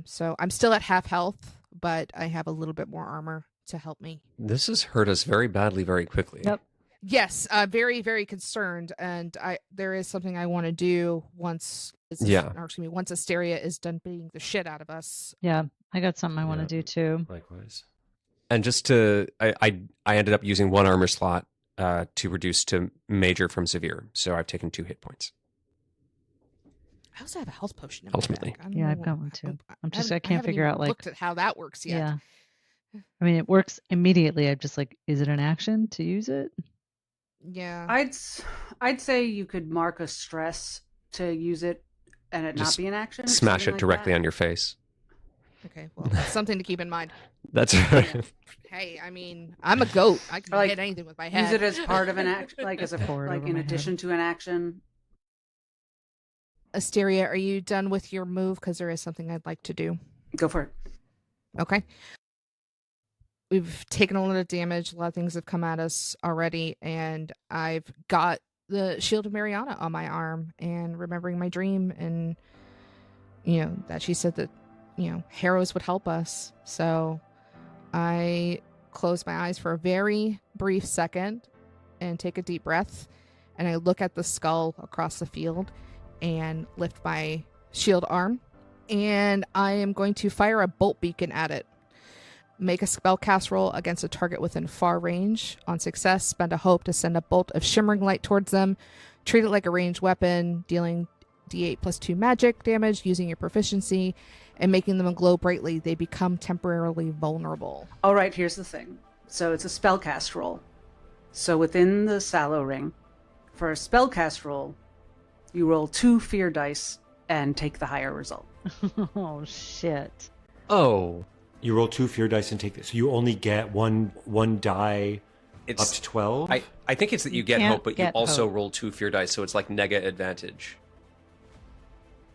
So I'm still at half health, but I have a little bit more armor to help me. This has hurt us very badly, very quickly. Yep. Yes, very, very concerned, and there is something I want to do once Asteria is done beating the shit out of us. Yeah, I got something I want to do too. Likewise. And just I ended up using 1 armor slot to reduce to major from severe, so I've taken 2 hit points. I also have a health potion in my Ultimately. bag. Yeah, I've got one too. I can't figure out looked at how that works yet. Yeah. I mean, it works immediately. I'm just like, is it an action to use it? Yeah. I'd say you could mark a stress to use it and it Just not be an action. Smash it like directly that. on your face. Okay, well, that's something to keep in mind. That's right. Hey, I mean, I'm a goat. I can Like, hit anything with my head. Use it as part of an action, like Pour it over in my addition to an action. Asteria, are you done with your move? Because there is something I'd like to do. Go for it. Okay. We've taken a lot of damage. A lot of things have come at us already, and I've got the Shield of Mariana on my arm, and remembering my dream, and that she said that heroes would help us. So I close my eyes for a very brief second and take a deep breath, and I look at the skull across the field and lift my shield arm, and I am going to fire a bolt beacon at it. Make a spellcast roll against a target within far range. On success, spend a hope to send a bolt of shimmering light towards them. Treat it like a ranged weapon, dealing 2d8 plus 2 magic damage using your proficiency and making them glow brightly. They become temporarily vulnerable. All right, here's the thing. So it's a spellcast roll. So within the Sallow Ring, for a spellcast roll, you roll 2 fear dice and take the higher result. Oh, shit. Oh, You roll 2 fear dice and take this. So you only get one die it's up to 12? I think it's that you get can't hope, but you get also hope. roll 2 fear dice, so it's like nega advantage.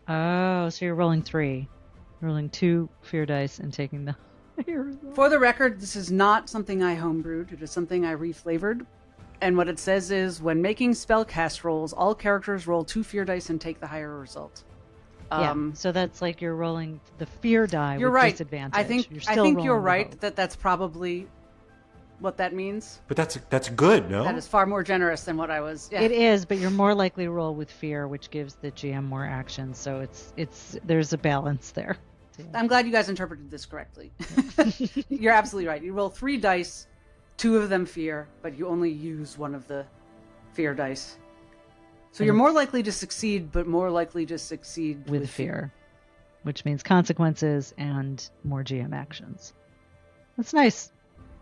Oh, so you're rolling 3. Rolling 2 fear dice and taking the higher result. For the record, this is not something I homebrewed. It is something I reflavored. And what it says is, when making spellcast rolls, all characters roll 2 fear dice and take the higher result. Yeah, so that's like you're rolling the fear die You're with right. disadvantage. I think You're still you're rolling the right hope. that that's probably what that means. But that's good, no? That is far more generous than what I was. Yeah. It is, but you're more likely to roll with fear, which gives the GM more action. So it's there's a balance there. I'm glad you guys interpreted this correctly. You're absolutely right. You roll 3 dice, 2 of them fear, but you only use one of the fear dice. So you're more likely to succeed, but more likely to succeed with fear, which means consequences and more GM actions. That's nice.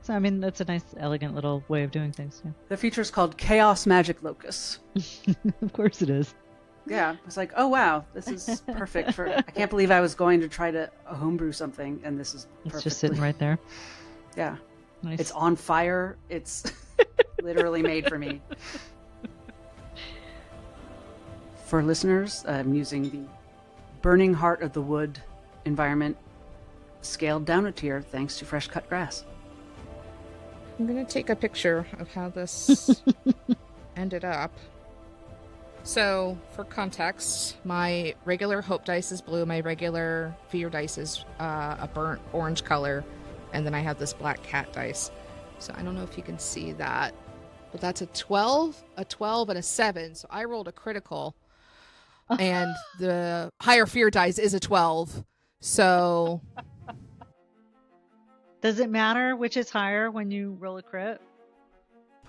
So, I mean, that's a nice, elegant little way of doing things. Yeah. The feature is called Chaos Magic Locus. Of course it is. Yeah, it's like, oh wow, this is perfect for. I can't believe I was going to try to homebrew something, and this is perfectly. It's just sitting right there. Yeah, Nice. it's on fire. It's literally made for me. For listeners, I'm using the Burning Heart of the Wood environment scaled down a tier thanks to fresh cut grass. I'm going to take a picture of how this ended up. So, for context, my regular hope dice is blue, my regular fear dice is a burnt orange color, and then I have this black cat dice. So I don't know if you can see that, but that's a 12, and a 7. So I rolled a critical, and the higher fear dice is a 12. So Does it matter which is higher when you roll a crit?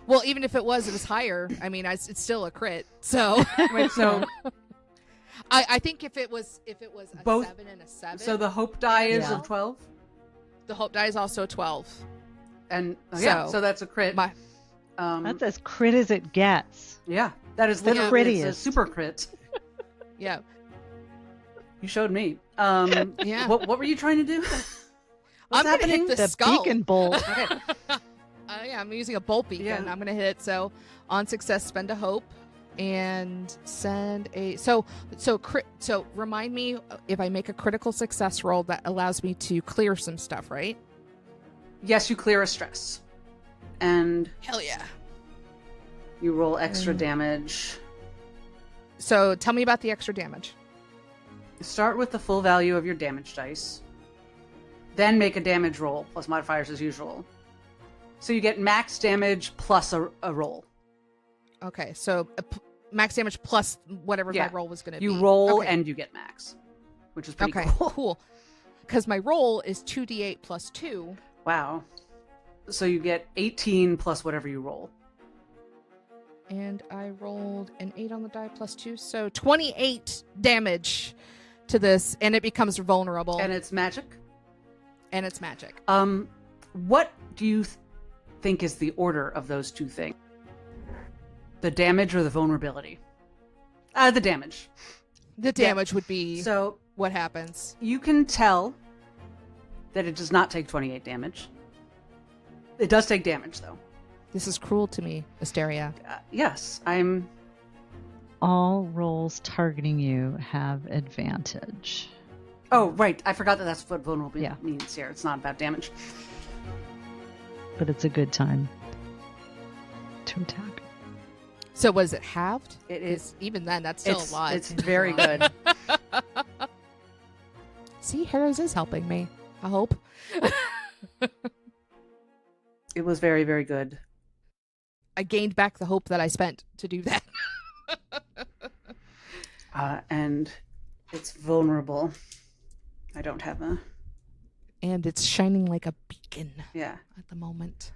well, even if it was higher. I mean, it's still a crit. So Wait, so I think if it was a Both- 7 and a 7. so the hope die is Yeah. a 12, the hope die is also a 12. and yeah, So, so that's a crit. My That's as crit as it gets. Yeah, that is The literally it's a crittiest. super crit. yeah. You showed me. Yeah. What were you trying to do? I'm gonna happening? hit the The skull. beacon bolt. Okay. Yeah, I'm using a bolt beacon. Yeah. I'm gonna hit it. So on success, spend a hope and send a so remind me if I make a critical success roll that allows me to clear some stuff, right? Yes, you clear a stress, and Hell yeah. you roll extra damage. So tell me about the extra damage. Start with the full value of your damage dice, then make a damage roll plus modifiers as usual. So you get max damage plus a roll. Okay, so max damage plus whatever Yeah. my roll was gonna be. You roll Okay. and you get max, which is pretty Okay, cool. cool. Because my roll is 2d8 plus 2. Wow. So you get 18 plus whatever you roll. And I rolled an 8 on the die plus 2, so 28 damage to this, and it becomes vulnerable, And it's magic. and it's magic. What do you think is the order of those two things? The damage or the vulnerability? The damage. The damage would be So what happens. you can tell that it does not take 28 damage. It does take damage, though. This is cruel to me, Asteria. Yes, I'm... All rolls targeting you have advantage. Oh, right. I forgot that that's what vulnerable Yeah. means here. It's not about damage. But it's a good time to attack. So was it halved? It is. Even then, that's still It's, a lot. it's very good. See, Heroes is helping me. I hope. It was very, very good. I gained back the hope that I spent to do that. And it's vulnerable. I don't have a... And it's shining like a beacon Yeah. at the moment.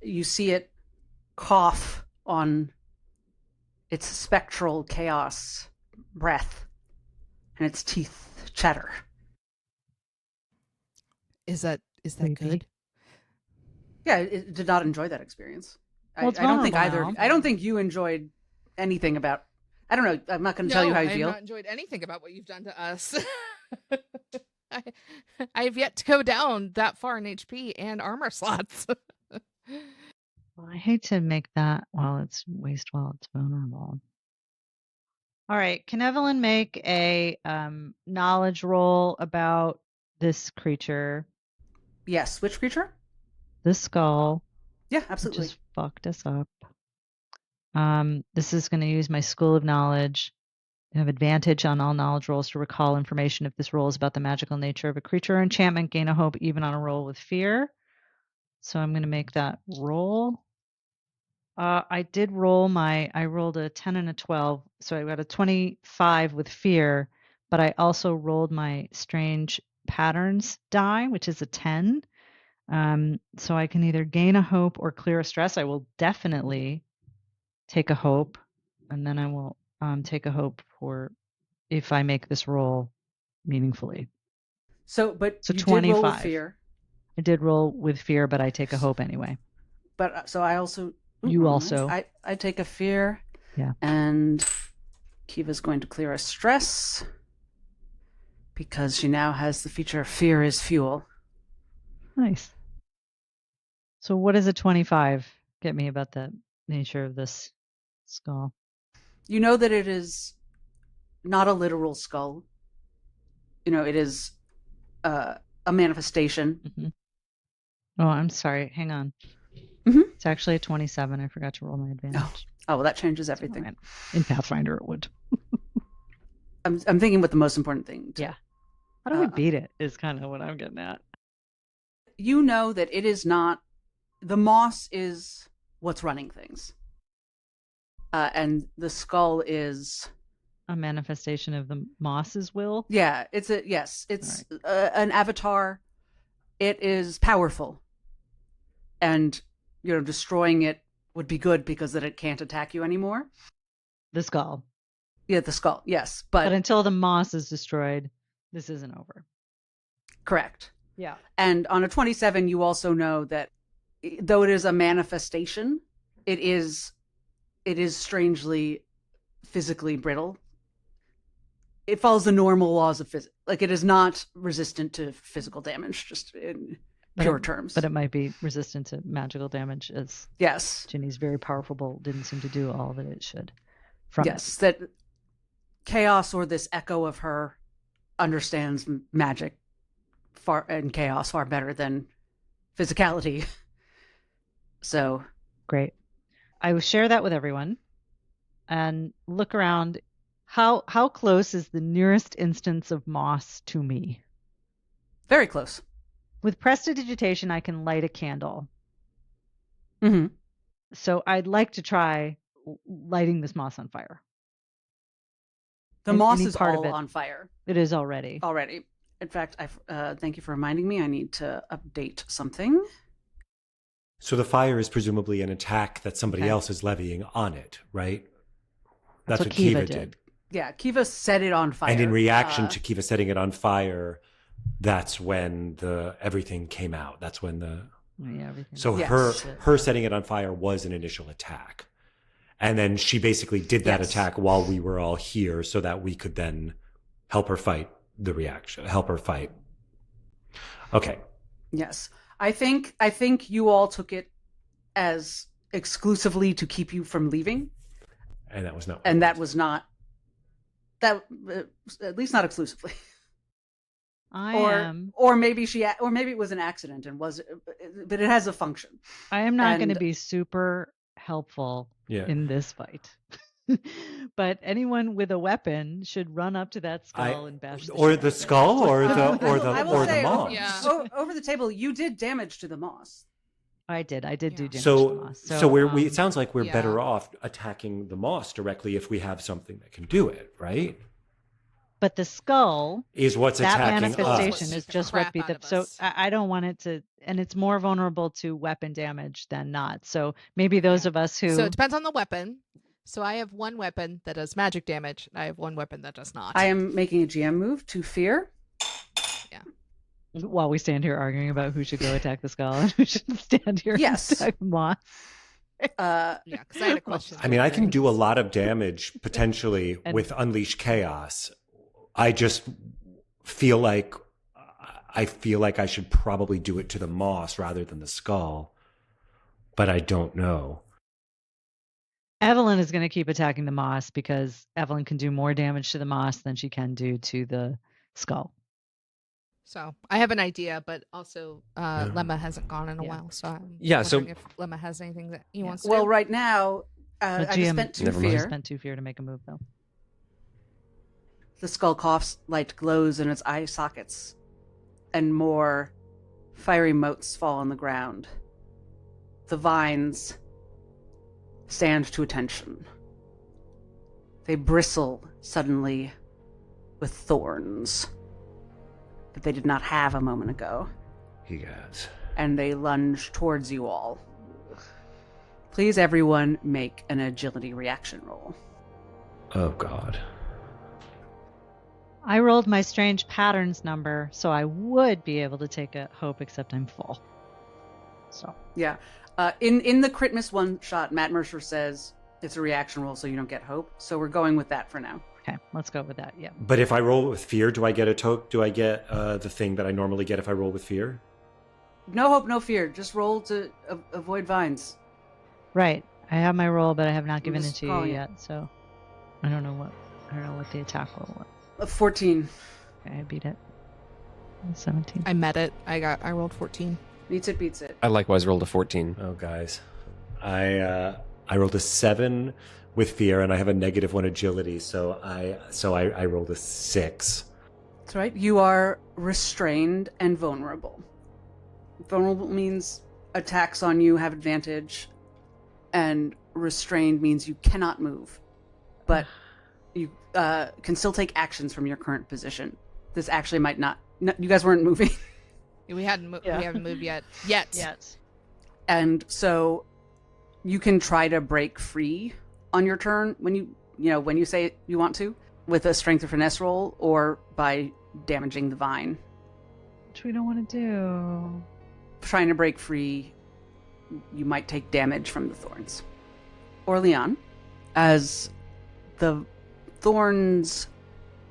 You see it cough on its spectral chaos breath, and its teeth chatter. Is that Creepy. good? Yeah, it did not enjoy that experience. Well, it's I don't think vulnerable either. now. I don't think you enjoyed anything about. I don't know. I'm not going to tell you how you I've feel. not enjoyed anything about what you've done to us. I have yet to go down that far in HP and armor slots. Well, I hate to make that while it's vulnerable. All right. Can Evelyn make a knowledge roll about this creature, Yes. Which creature? this skull, Yeah, which absolutely. just fucked us up? This is going to use my School of Knowledge. You have advantage on all knowledge rolls to recall information if this roll is about the magical nature of a creature or enchantment. Gain a hope even on a roll with fear. So I'm going to make that roll. I rolled a 10 and a 12, so I got a 25 with fear, but I also rolled my strange patterns die, which is a 10. So I can either gain a hope or clear a stress. I will definitely take a hope, and then I will take a hope for if I make this roll meaningfully. So, but So you did roll with 25. fear. I did roll with fear, but I take a hope anyway. But so I also. You also. I take a fear. Yeah. And Kiva's going to clear a stress because she now has the feature fear is fuel. Nice. So what does a 25 get me about the nature of this skull? You know that it is not a literal skull. You know, it is a manifestation. Mm-hmm. Oh, I'm sorry. Hang on. Mm-hmm. It's actually a 27. I forgot to roll my advantage. Oh, well, that changes everything. Right. In Pathfinder, it would. I'm thinking what the most important thing. Yeah. How do we beat it is kind of what I'm getting at. You know that it is not. The moss is what's running things. And the skull is a manifestation of the moss's will. Yeah, it's an avatar. It is powerful, and destroying it would be good because then it can't attack you anymore. The skull. Yeah, the skull. Yes, but until the moss is destroyed, this isn't over. Correct. Yeah. And on a 27, you also know that though it is a manifestation, it is strangely physically brittle. It follows the normal laws of physics. Like, it is not resistant to physical damage, just in pure terms. But it might be resistant to magical damage, as yes, Ginny's very powerful bolt didn't seem to do all that it should. That chaos, or this echo of her, understands magic and chaos far better than physicality. So great. I will share that with everyone and look around. How close is the nearest instance of moss to me? Very close. With prestidigitation, I can light a candle. Mm-hmm. So I'd like to try lighting this moss on fire. The moss is all on fire. It is already. In fact, thank you for reminding me. I need to update something. So the fire is presumably an attack that somebody else is levying on it, right? That's what Kiva did. Yeah, Kiva set it on fire. And in reaction to Kiva setting it on fire, that's when everything came out. That's when everything. So her setting it on fire was an initial attack. And then she basically did that attack while we were all here so that we could then help her fight the reaction, help her fight. Okay. Yes. I think you all took it as exclusively to keep you from leaving. And that was not. And that was not. That at least not exclusively. Or maybe it was an accident but it has a function. I am not going to be super helpful in this fight. But anyone with a weapon should run up to that skull and bash the skull or the moss. Yeah. Over the table, you did damage to the moss. I did do damage to the moss. So it sounds like we're better off attacking the moss directly if we have something that can do it, right? But the skull is what's attacking us. That manifestation is just what beat them. So I don't want it to, and it's more vulnerable to weapon damage than not. So maybe those of us who. So it depends on the weapon. So I have one weapon that does magic damage, and I have one weapon that does not. I am making a GM move to fear. While we stand here arguing about who should go attack the skull and who should stand here Yes. and attack Moss. Yeah, because I had a question. I mean, I can do a lot of damage potentially And- with Unleash Chaos. I just feel like I should probably do it to the moss rather than the skull, but I don't know. Evelyn is going to keep attacking the moss because Evelyn can do more damage to the moss than she can do to the skull. So I have an idea, but also Lemma hasn't gone in a Yeah. while, so I'm Yeah, so- wondering if Lemma has anything that he wants to Well, do. right now, The I just GM spent 2 Never mind. fear. spent 2 fear to make a move, though. The skull coughs, light glows in its eye sockets, and more fiery motes fall on the ground. The vines stand to attention. They bristle suddenly with thorns that they did not have a moment ago, He goes. and they lunge towards you all. Please, everyone, make an agility reaction roll. Oh, God. I rolled my strange patterns number, so I would be able to take a hope, except I'm full. So Yeah. In the crit miss one shot, Matt Mercer says it's a reaction roll, so you don't get hope. So we're going with that for now. okay, let's go with that. Yeah. But if I roll with fear, do I get a toke? Do I get the thing that I normally get if I roll with fear? No hope, no fear. Just roll to avoid vines. Right. I have my roll, but I have not given it just to you calling it. yet, so I don't know what the attack roll was. 14. Okay, I beat it. 17. I met it. I rolled 14. Beats it, beats it. I likewise rolled a 14. Oh, guys. I rolled a 7 with fear, and I have a -1 agility, so I rolled a 6. That's right. You are restrained and vulnerable. Vulnerable means attacks on you have advantage, and restrained means you cannot move, but you can still take actions from your current position. This actually might not. No, you guys weren't moving, We haven't we haven't moved yet. Yes. and so you can try to break free on your turn when you say you want to with a strength or finesse roll, or by damaging the vine. Which we don't want to do. Trying to break free, you might take damage from the thorns. OrLeon, as the thorns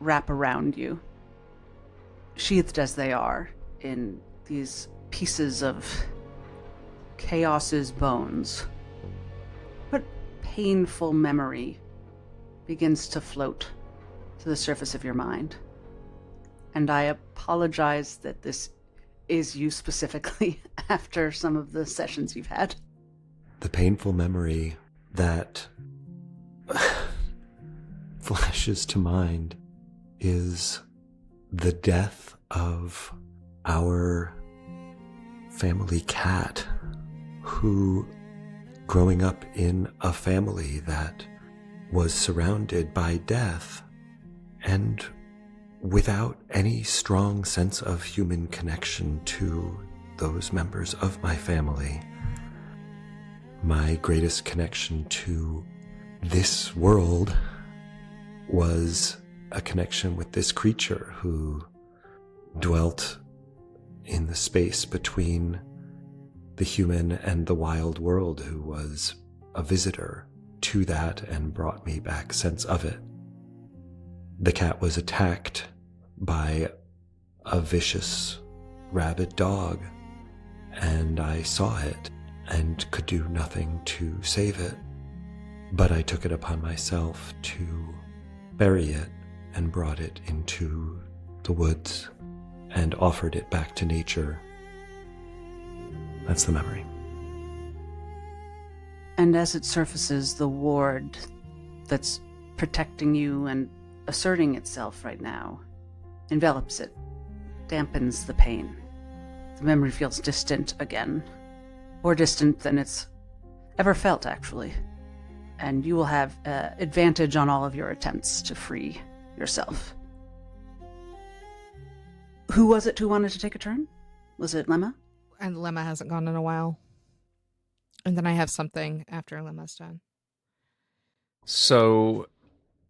wrap around you, sheathed as they are in these pieces of Chaos's bones, what painful memory begins to float to the surface of your mind? And I apologize that this is you specifically after some of the sessions you've had. The painful memory that flashes to mind is the death of our family cat, who, growing up in a family that was surrounded by death and without any strong sense of human connection to those members of my family, my greatest connection to this world was a connection with this creature who dwelt in the space between the human and the wild world, who was a visitor to that and brought me back sense of it. The cat was attacked by a vicious rabid dog, and I saw it and could do nothing to save it. But I took it upon myself to bury it and brought it into the woods and offered it back to nature. That's the memory. And as it surfaces, the ward that's protecting you and asserting itself right now envelops it, dampens the pain. The memory feels distant again, more distant than it's ever felt, actually. And you will have advantage on all of your attempts to free yourself. Who was it who wanted to take a turn? Was it Lemma? And Lemma hasn't gone in a while. And then I have something after Lemma's done. So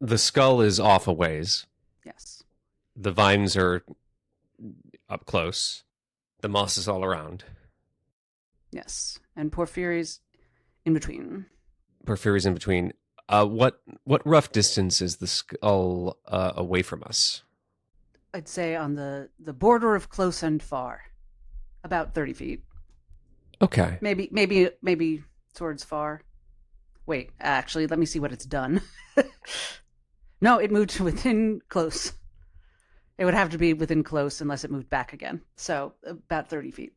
the skull is off a ways. Yes. The vines are up close. The moss is all around. Yes. And Porphyry's in between. Porphyry's in between. What rough distance is the skull away from us? I'd say on the border of close and far. About 30 feet. Okay. Maybe towards far. Wait, actually, let me see what it's done. No, it moved to within close. It would have to be within close unless it moved back again. So about 30 feet.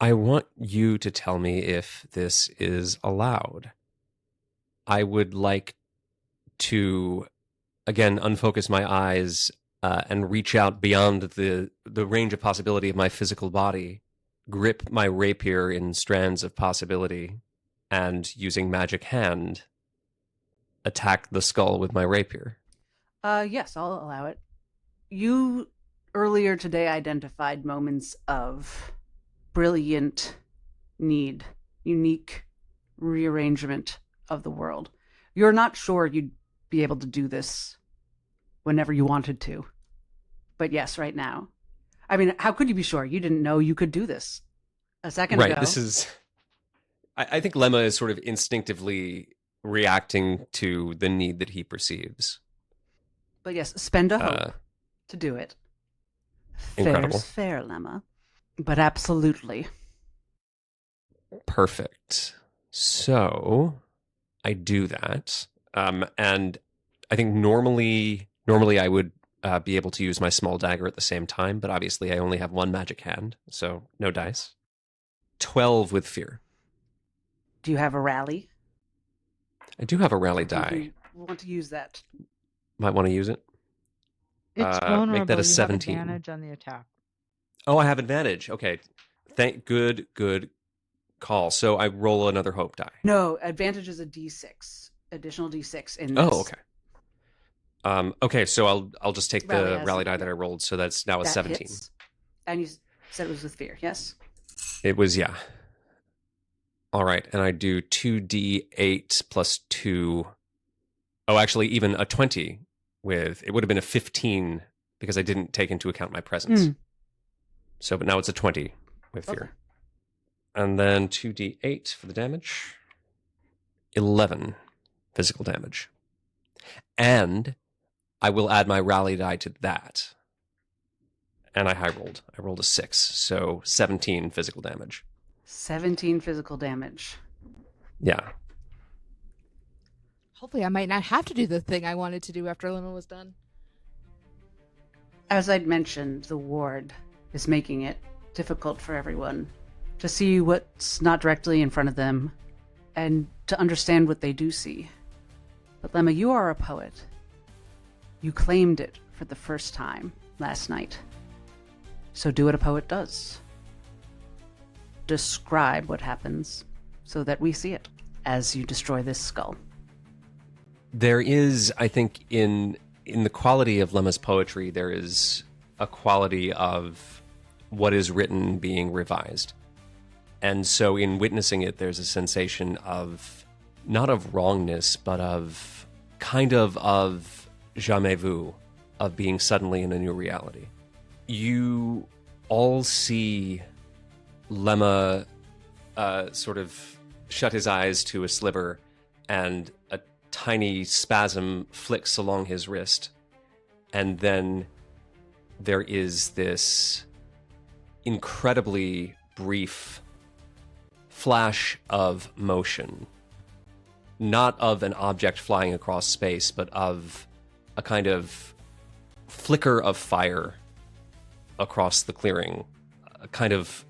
I want you to tell me if this is allowed. I would like to, again, unfocus my eyes and reach out beyond the range of possibility of my physical body, grip my rapier in strands of possibility, and using magic hand, attack the skull with my rapier. Yes, I'll allow it. You earlier today identified moments of brilliant need, unique rearrangement of the world. You're not sure you'd be able to do this whenever you wanted to. But yes, right now. I mean, how could you be sure? You didn't know you could do this a second ago. Right, this is... I think Lemma is sort of instinctively reacting to the need that he perceives. But yes, spend a hope to do it. Incredible. Fair's fair, Lemma. But absolutely. Perfect. So I do that. And I think normally I would be able to use my small dagger at the same time, but obviously I only have one magic hand, so no dice. 12 with fear. Do you have a rally? I do have a rally Do die. you want to use that? Might want to use it. It's vulnerable. Make that a You 17. have advantage on the attack. Oh, I have advantage. Okay. Good call. So I roll another hope die. No, advantage is a d6. Additional d6 in this. Oh, okay. Okay, so I'll just take the rally die yeah. that I rolled, so that's now a That 17. hits. And you said it was with fear, yes? It was, yeah. All right, and I do 2d8 plus 2. Oh, actually, even a 20 with... It would have been a 15 because I didn't take into account my presence. So, but now it's a 20 with fear. Okay. And then 2d8 for the damage. 11 physical damage. And I will add my rally die to that. And I high rolled. I rolled a 6, so 17 physical damage. 17 physical damage. Yeah. Hopefully, I might not have to do the thing I wanted to do after Lemma was done. As I'd mentioned, the ward is making it difficult for everyone to see what's not directly in front of them and to understand what they do see. But Lemma, you are a poet. You claimed it for the first time last night. So do what a poet does. Describe what happens so that we see it as you destroy this skull. There is, I think, in the quality of Lemma's poetry, there is a quality of what is written being revised. And so in witnessing it, there's a sensation of, not of wrongness, but of kind of jamais vu, of being suddenly in a new reality. You all see Lemma sort of shut his eyes to a sliver, and a tiny spasm flicks along his wrist. And then there is this incredibly brief flash of motion. Not of an object flying across space, but of a kind of flicker of fire across the clearing. A kind of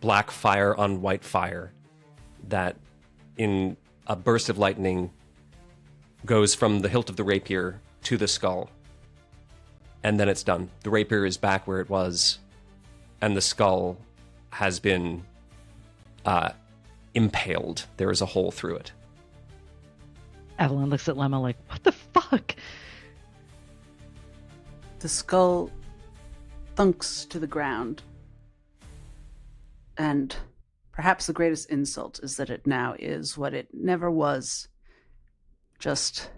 black fire on white fire that, in a burst of lightning, goes from the hilt of the rapier to the skull. And then it's done. The rapier is back where it was, and the skull has been impaled. There is a hole through it. Evelyn looks at Lemma like, what the fuck? The skull thunks to the ground. And perhaps the greatest insult is that it now is what it never was just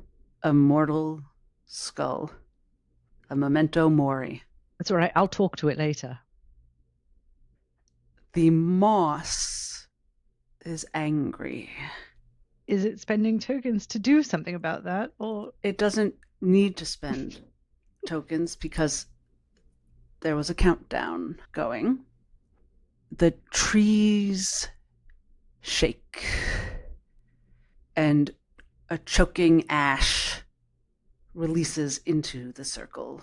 a mortal skull. A memento mori. That's all right. I'll talk to it later. The moss is angry. Is it spending tokens to do something about that? Or It doesn't need to spend tokens because there was a countdown going. The trees shake, and a choking ash releases into the circle.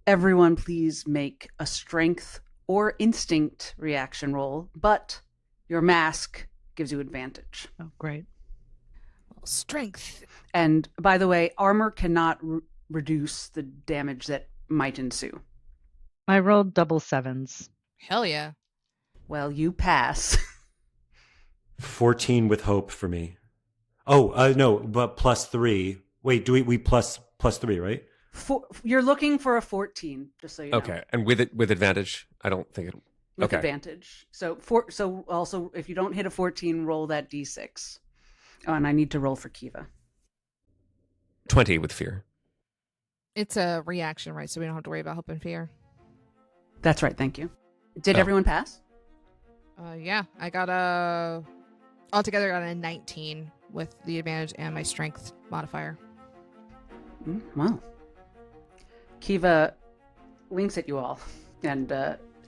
Everyone, please make a strength or instinct reaction roll, but your mask gives you advantage. oh, great. Strength. And by the way, armor cannot reduce the damage that might ensue. I rolled double sevens. Hell yeah. Well, you pass. 14 with hope for me. Oh, no, but +3. Wait, do we plus 3, right? You're looking for a 14, just so you know. Okay, and with advantage, I don't think it. With Okay. advantage. So also, if you don't hit a 14, roll that d6. Oh, and I need to roll for Kiva. 20 with fear. It's a reaction, right? So we don't have to worry about hope and fear. That's right, thank you. Did Oh. everyone pass? Yeah, I got altogether got a 19 with the advantage and my strength modifier. Well. Kiva winks at you all and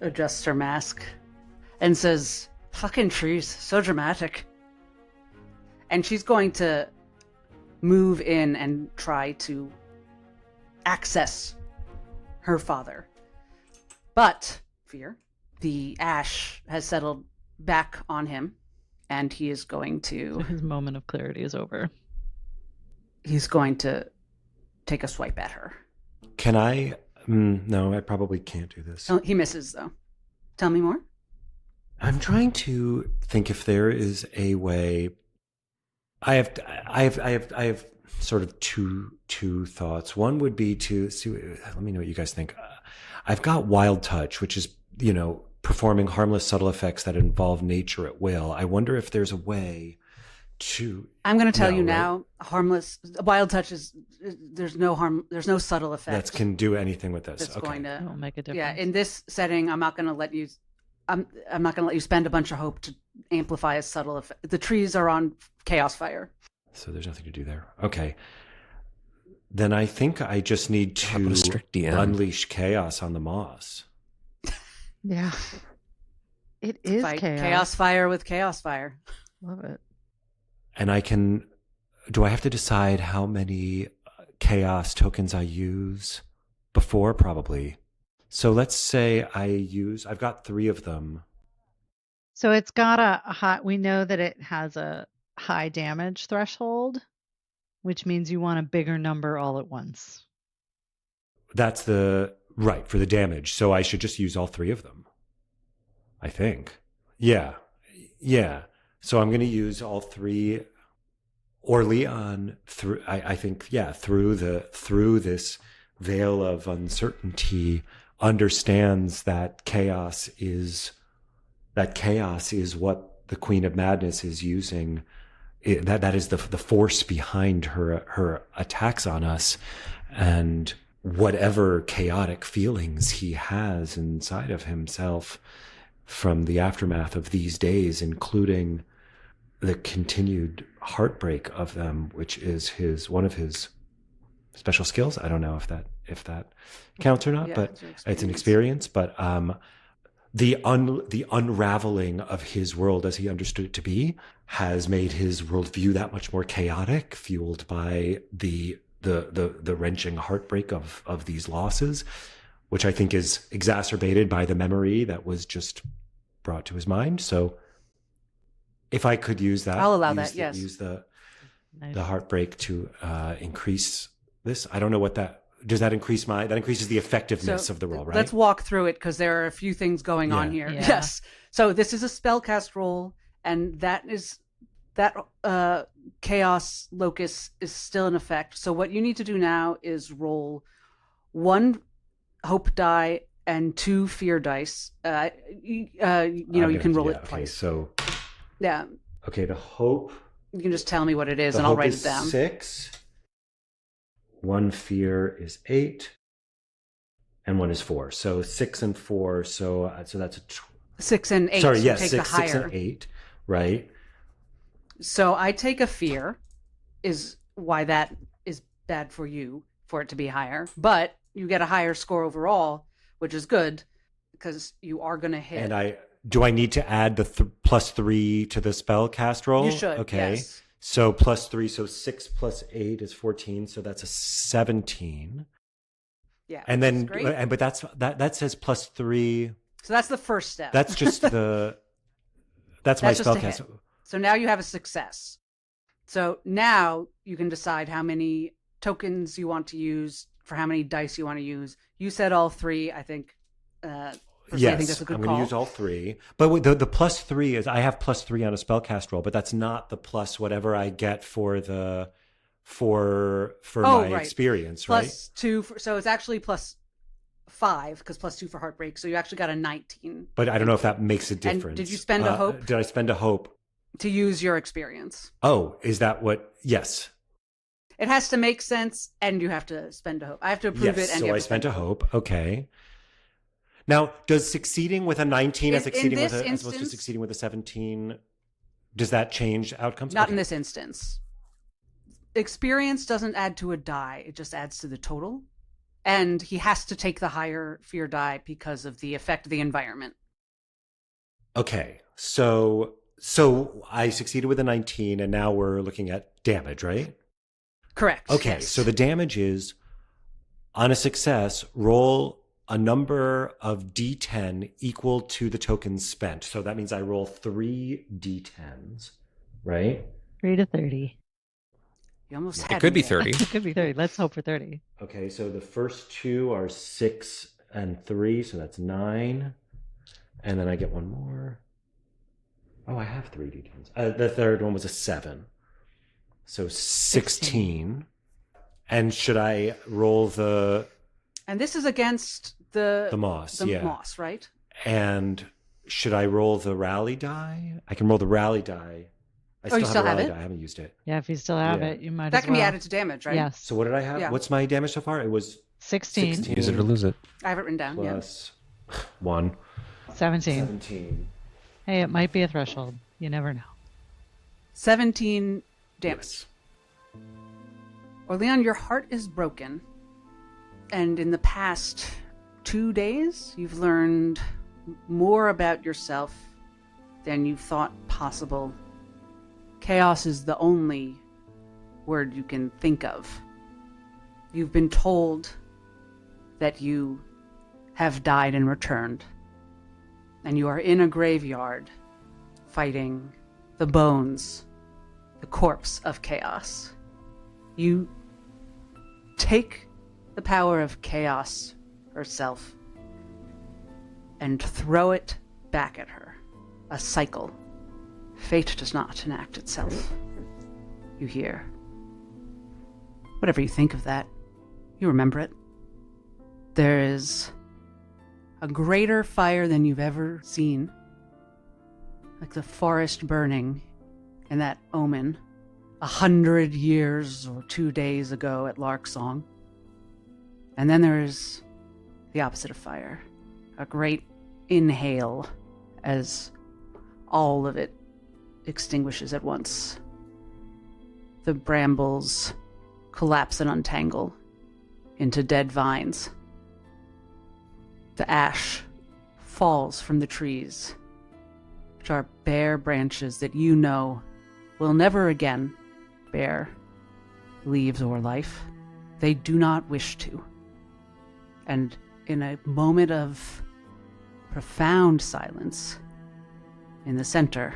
adjusts her mask and says, "Fucking trees, so dramatic." And she's going to move in and try to access her father. But, fear, the ash has settled back on him, and he is going So to his moment of clarity is over. take a swipe at her. Can I? No, I probably can't do this. Oh, he misses, though. Tell me more. I'm trying to think if there is a way. I have sort of two thoughts. One would be to see. Let me know what you guys think. I've got Wild Touch, which is performing harmless, subtle effects that involve nature at will. I wonder if there's a way to. I'm going to tell you right? now, harmless, wild touch is, there's no harm, there's no subtle effect. That can do anything with this. That's Okay. going to, It'll make a difference. yeah, in this setting, I'm not going to let you, I'm not going to let you spend a bunch of hope to amplify a subtle effect. The trees are on chaos fire. So there's nothing to do there. Okay. Then I think I just need What a to strict DM. unleash chaos on the moss. Yeah. It is Fight chaos. chaos fire with chaos fire. Love it. And do I have to decide how many chaos tokens I use before? Probably. So let's say I've got 3 of them. So it's got a high, we know that it has a high damage threshold, which means you want a bigger number all at once. That's right for the damage. So I should just use all 3 of them. I think. Yeah. So I'm going to use all 3. OrLeon through. I think. Yeah. Through this veil of uncertainty, understands that chaos is what the Queen of Madness is using. That is the force behind her attacks on us, and whatever chaotic feelings he has inside of himself from the aftermath of these days, including the continued heartbreak of them, which is one of his special skills. I don't know if that counts or not, Yeah, but it's it's an experience. But the unraveling of his world as he understood it to be has made his worldview that much more chaotic, fueled by the wrenching heartbreak of these losses, which I think is exacerbated by the memory that was just brought to his mind. So if I could use that, I'll allow that, yes. Use the Nice. heartbreak to increase this. I don't know what that does. That increases the effectiveness of the roll, right? Let's walk through it because there are a few things going on here. Yeah. Yes. So this is a spellcast roll, and that chaos locus is still in effect. So what you need to do now is roll 1 hope die and 2 fear dice. You can roll it Okay, twice. so Yeah. okay, the hope You can just tell me what it is, The and I'll hope write is it down. 6. 1 fear is 8. And 1 is 4. So 6 and 4. So that's a 6 and 8. Sorry, so yes, take 6, the higher. 6 and 8. Right. So I take a fear, is why that is bad for you, for it to be higher. But you get a higher score overall, which is good, because you are going to hit. And do I need to add the +3 to the spell cast roll? You should, Okay. yes. So +3, so 6 + 8 is 14, so that's a 17. Yeah. And then, which is great. but that says +3. So that's the first step. That's just that's my That's just a spellcast. hit. So now you have a success. So now you can decide how many tokens you want to use, for how many dice you want to use. You said all 3, I think. Personally, I think that's a good I'm call. going to use all 3. But the +3 is I have +3 on a spellcast roll, but that's not the plus whatever I get for the for my right. experience, right? +2, so it's actually +5 because +2 for heartbreak. So you actually got a 19. But I don't know if that makes a difference. And did you spend a hope? Did I spend a hope? To use your experience. Oh, is that what? Yes. It has to make sense, and you have to spend a hope. I have to approve Yes, it, and so you have I to spend spent a hope. Okay. Now, does succeeding with a 19 as succeeding with as opposed to succeeding with a 17, does that change outcomes? Not Okay. in this instance. Experience doesn't add to a die; it just adds to the total. And he has to take the higher fear die because of the effect of the environment. Okay. So I succeeded with a 19, and now we're looking at damage, right? Correct. Okay. yes. So the damage is on a success, roll a number of d10 equal to the tokens spent. So that means I roll 3 d10s, right? 3 to 30. You almost It had could me be there. 30. It could be 30. Let's hope for 30. Okay, so the first 2 are 6 and 3, so that's 9. And then I get one more. Oh, I have 3 d10s. The third one was a 7. So 16. And should I roll the And this is against the moss? the Yeah. moss, right? And should I roll the rally die? I can roll the rally die. I you still a have rally it? die. I haven't used it. Yeah, if you still have Yeah. it, you might That as can be well. added to damage, right? Yes. So what did I have? Yeah. What's my damage so far? It was 16, 16. Use it or lose it. I have it written down. plus 1. 17. 17. Hey, it might be a threshold. You never know. 17 damage. Yes. OrLeon, your heart is broken. And in the past 2 days, you've learned more about yourself than you thought possible. Chaos is the only word you can think of. You've been told that you have died and returned. And you are in a graveyard fighting the bones, the corpse of chaos. You take the power of chaos herself and throw it back at her. A cycle. Fate does not enact itself. You hear. Whatever you think of that, you remember it. There is a greater fire than you've ever seen. Like the forest burning in that omen 100 years or 2 days ago at Larksong. And then there is the opposite of fire. A great inhale as all of it extinguishes at once. The brambles collapse and untangle into dead vines. The ash falls from the trees, which are bare branches that you know will never again bear leaves or life. They do not wish to. And in a moment of profound silence, in the center,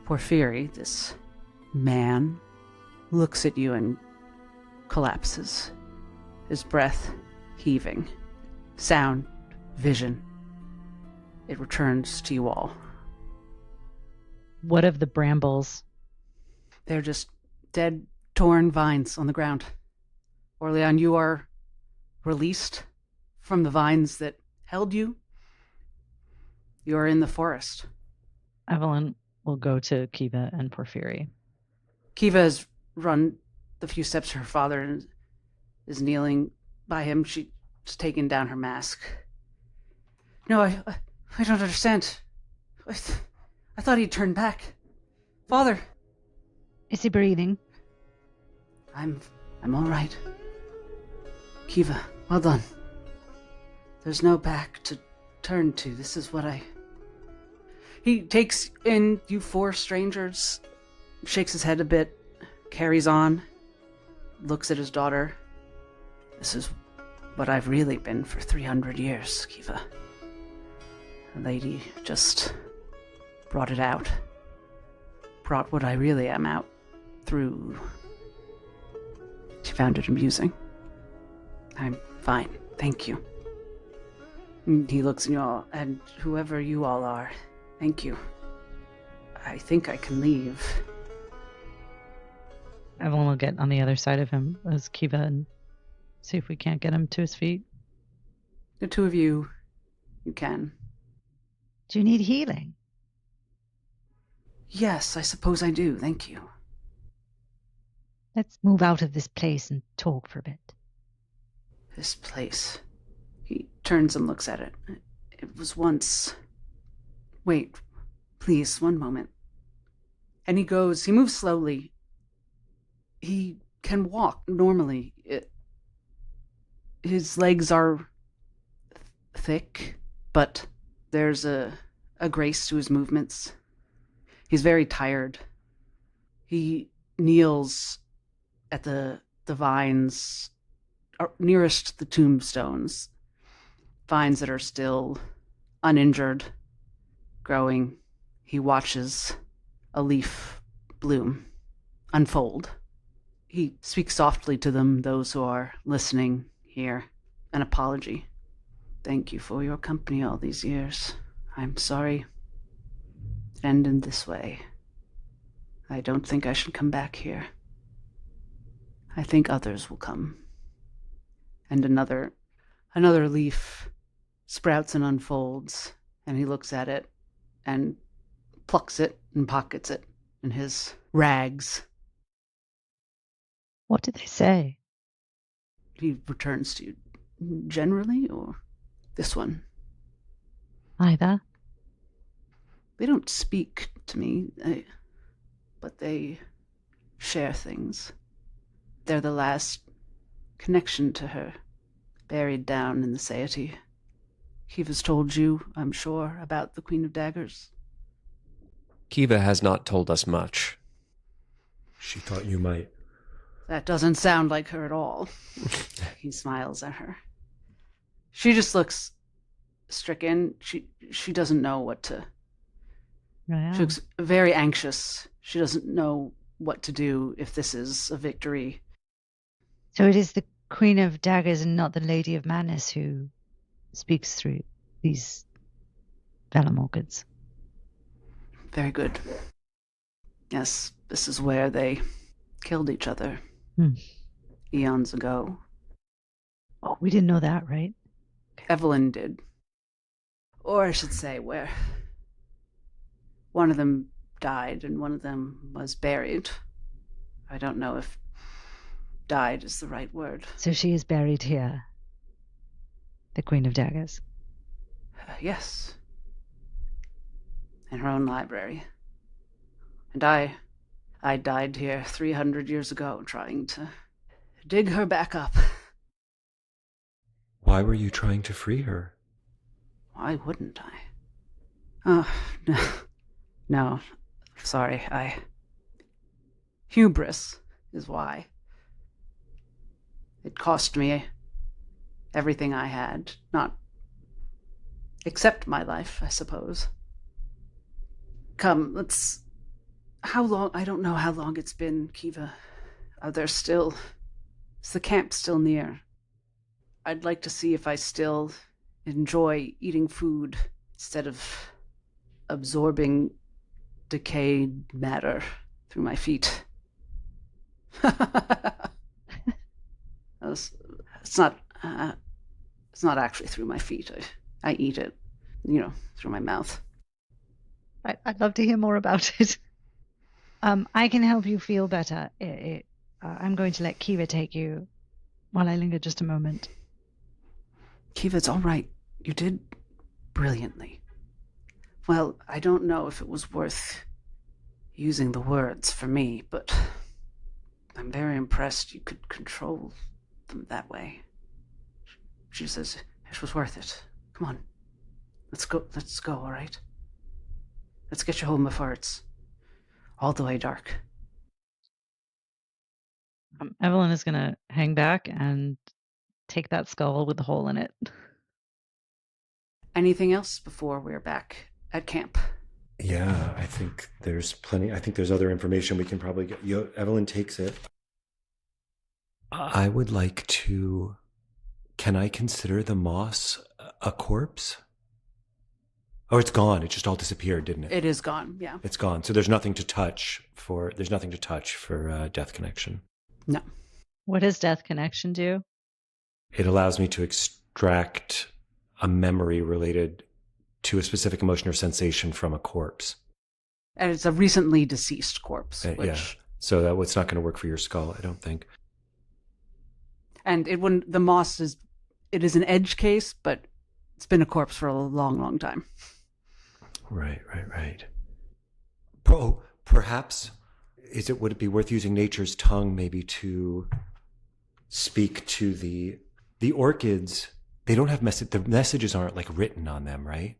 Porphyry, this man, looks at you and collapses, his breath heaving. Sound, vision. It returns to you all. What of the brambles? They're just dead, torn vines on the ground. OrLeon, you are released from the vines that held you. You are in the forest. Evelyn will go to Kiva and Porphyry. Kiva has run the few steps to her father and is kneeling by him. She's taken down her mask. No, I don't understand. I thought he'd turned back. Father. Is he breathing? I'm all right. Kiva, well done. There's no back to turn to. This is what He takes in you four strangers, shakes his head a bit, carries on, looks at his daughter. This is what I've really been for 300 years, Kiva. The lady just brought it out. Brought what I really am out through. She found it amusing. I'm fine, thank you. He looks at you all, and whoever you all are, thank you. I think I can leave. Evelyn will get on the other side of him as Kiva and see if we can't get him to his feet. The two of you can. Do you need healing? Yes, I suppose I do, thank you. Let's move out of this place and talk for a bit. This place. He turns and looks at it. It was once... Wait, please, one moment. And he moves slowly. He can walk normally. His legs are thick, but there's a grace to his movements. He's very tired. He kneels at the vines nearest the tombstones. Vines that are still uninjured, growing. He watches a leaf bloom, unfold. He speaks softly to them, those who are listening here, an apology. Thank you for your company all these years. I'm sorry it ended this way. I don't think I should come back here. I think others will come. And another leaf sprouts and unfolds, and he looks at it and plucks it and pockets it in his rags. What did they say? He returns to you. Generally, or this one? Either. They don't speak to me, but they share things. They're the last connection to her, buried down in the Satiety. Kiva's told you, I'm sure, about the Queen of Daggers. Kiva has not told us much. She thought you might. That doesn't sound like her at all. He smiles at her. She just looks stricken. She doesn't know what to... Yeah. She looks very anxious. She doesn't know what to do if this is a victory. So it is the Queen of Daggers and not the Lady of Madness who speaks through these vellum orchids. Very good. Yes, this is where they killed each other eons ago. Oh, we didn't know that, right? Evelyn did. Or I should say where one of them died and one of them was buried. I don't know if died is the right word. So she is buried here, the Queen of Daggers. Yes. In her own library. And I died here 300 years ago trying to dig her back up. Why were you trying to free her? Why wouldn't I? Oh, no. No. Sorry, hubris is why. It cost me everything I had, not except my life, I suppose. Come, let's... How long? I don't know how long it's been, Kiva. Is the camp still near? I'd like to see if I still enjoy eating food instead of absorbing decayed matter through my feet. It's not actually through my feet. I eat it, through my mouth. I'd love to hear more about it. I can help you feel better. I'm going to let Kiva take you while I linger just a moment. Kiva, it's all right. You did brilliantly. Well, I don't know if it was worth using the words for me, but I'm very impressed you could control them that way. She says it was worth it. Come on. Let's go, all right? Let's get you home before it's all the way dark. Evelyn is going to hang back and take that skull with the hole in it. Anything else before we're back at camp? Yeah, I think there's plenty. I think there's other information we can probably get. Evelyn takes it. I would like to... Can I consider the moss a corpse? Oh, it's gone. It just all disappeared, didn't it? It is gone, yeah. It's gone. So there's nothing to touch for Death Connection. No. What does Death Connection do? It allows me to extract a memory related to a specific emotion or sensation from a corpse. And it's a recently deceased corpse. Yeah. So that's not going to work for your skull, I don't think. And it wouldn't. The moss is an edge case, but it's been a corpse for a long, long time. Right. Perhaps would it be worth using nature's tongue maybe to speak to the orchids? They don't have the messages aren't like written on them, right?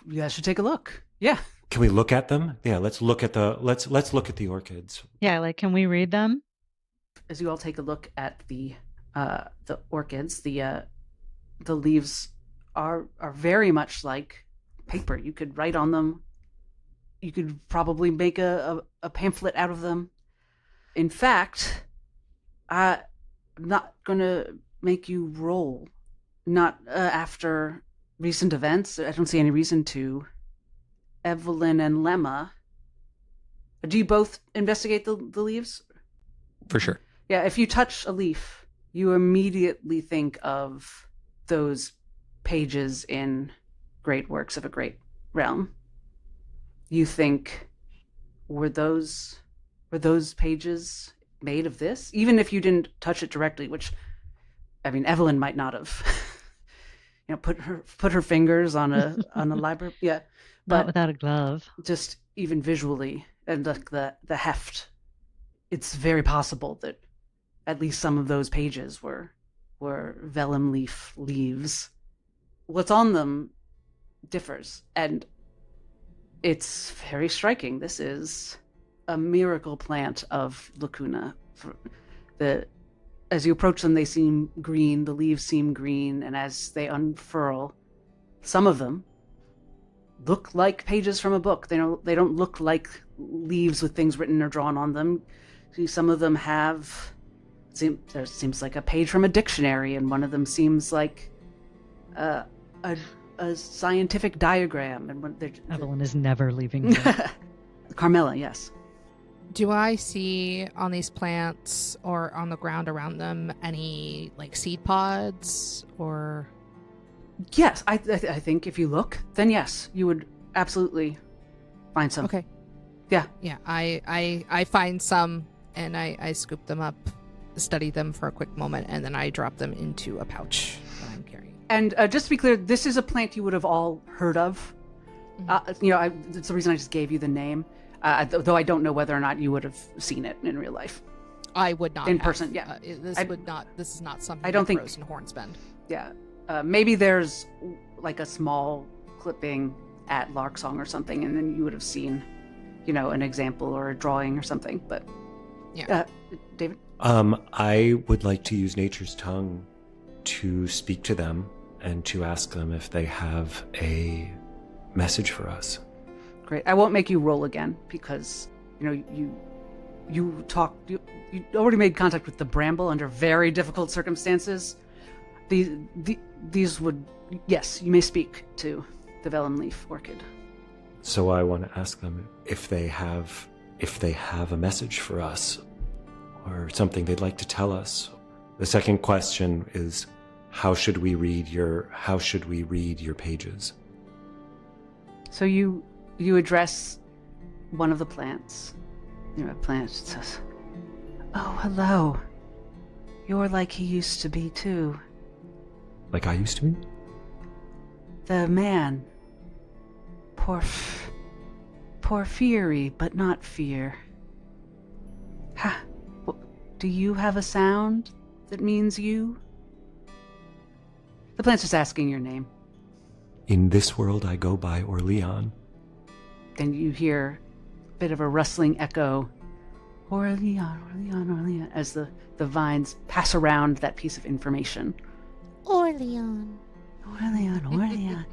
You guys should take a look. Yeah. Can we look at them? Yeah, let's look at the orchids. Yeah, can we read them? As you all take a look at the orchids, the leaves are very much like paper. You could write on them. You could probably make a pamphlet out of them. In fact, I'm not going to make you roll. Not after recent events. I don't see any reason to. Evelyn and Lemma. Do you both investigate the leaves? For sure. Yeah, if you touch a leaf, you immediately think of those pages in great works of a great realm. You think, were those pages made of this? Even if you didn't touch it directly, which, I mean, Evelyn might not have, put her fingers on a library. Yeah, but not without a glove. Just even visually, and the heft, it's very possible that at least some of those pages were vellum leaves. What's on them differs, and it's very striking. This is a miracle plant of Lacuna. As you approach them, they seem green. The leaves seem green, and as they unfurl, some of them look like pages from a book. They don't look like leaves with things written or drawn on them. See, some of them there seems like a page from a dictionary, and one of them seems like a scientific diagram. And Evelyn is never leaving here. Carmela, yes. Do I see on these plants or on the ground around them any like seed pods or? Yes, I think if you look, then yes, you would absolutely find some. Okay. Yeah. Yeah, I find some and I scoop them up, study them for a quick moment, and then I drop them into a pouch that I'm carrying. And just to be clear, this is a plant you would have all heard of. Mm-hmm. That's the reason I just gave you the name. Though I don't know whether or not you would have seen it in real life. I would not in have. person. Yeah, this is not something. I don't think Rose and Horns bend. Yeah, maybe there's like a small clipping at Larksong or something, and then you would have seen, an example or a drawing or something. But yeah, David. I would like to use nature's tongue to speak to them and to ask them if they have a message for us. Great. I won't make you roll again because you already made contact with the bramble under very difficult circumstances. These would, yes, you may speak to the vellum leaf orchid. So I want to ask them if they have a message for us or something they'd like to tell us. The second question is, how should we read your pages? So you address one of the plants, The plant says, "Oh, hello. You're like he used to be, too. Like I used to be? The man. Porphyry, but not fear. Ha! Do you have a sound that means you?" The plant's just asking your name. In this world, I go by OrLeon. Then you hear a bit of a rustling echo. OrLeon, as the vines pass around that piece of information. OrLeon. OrLeon.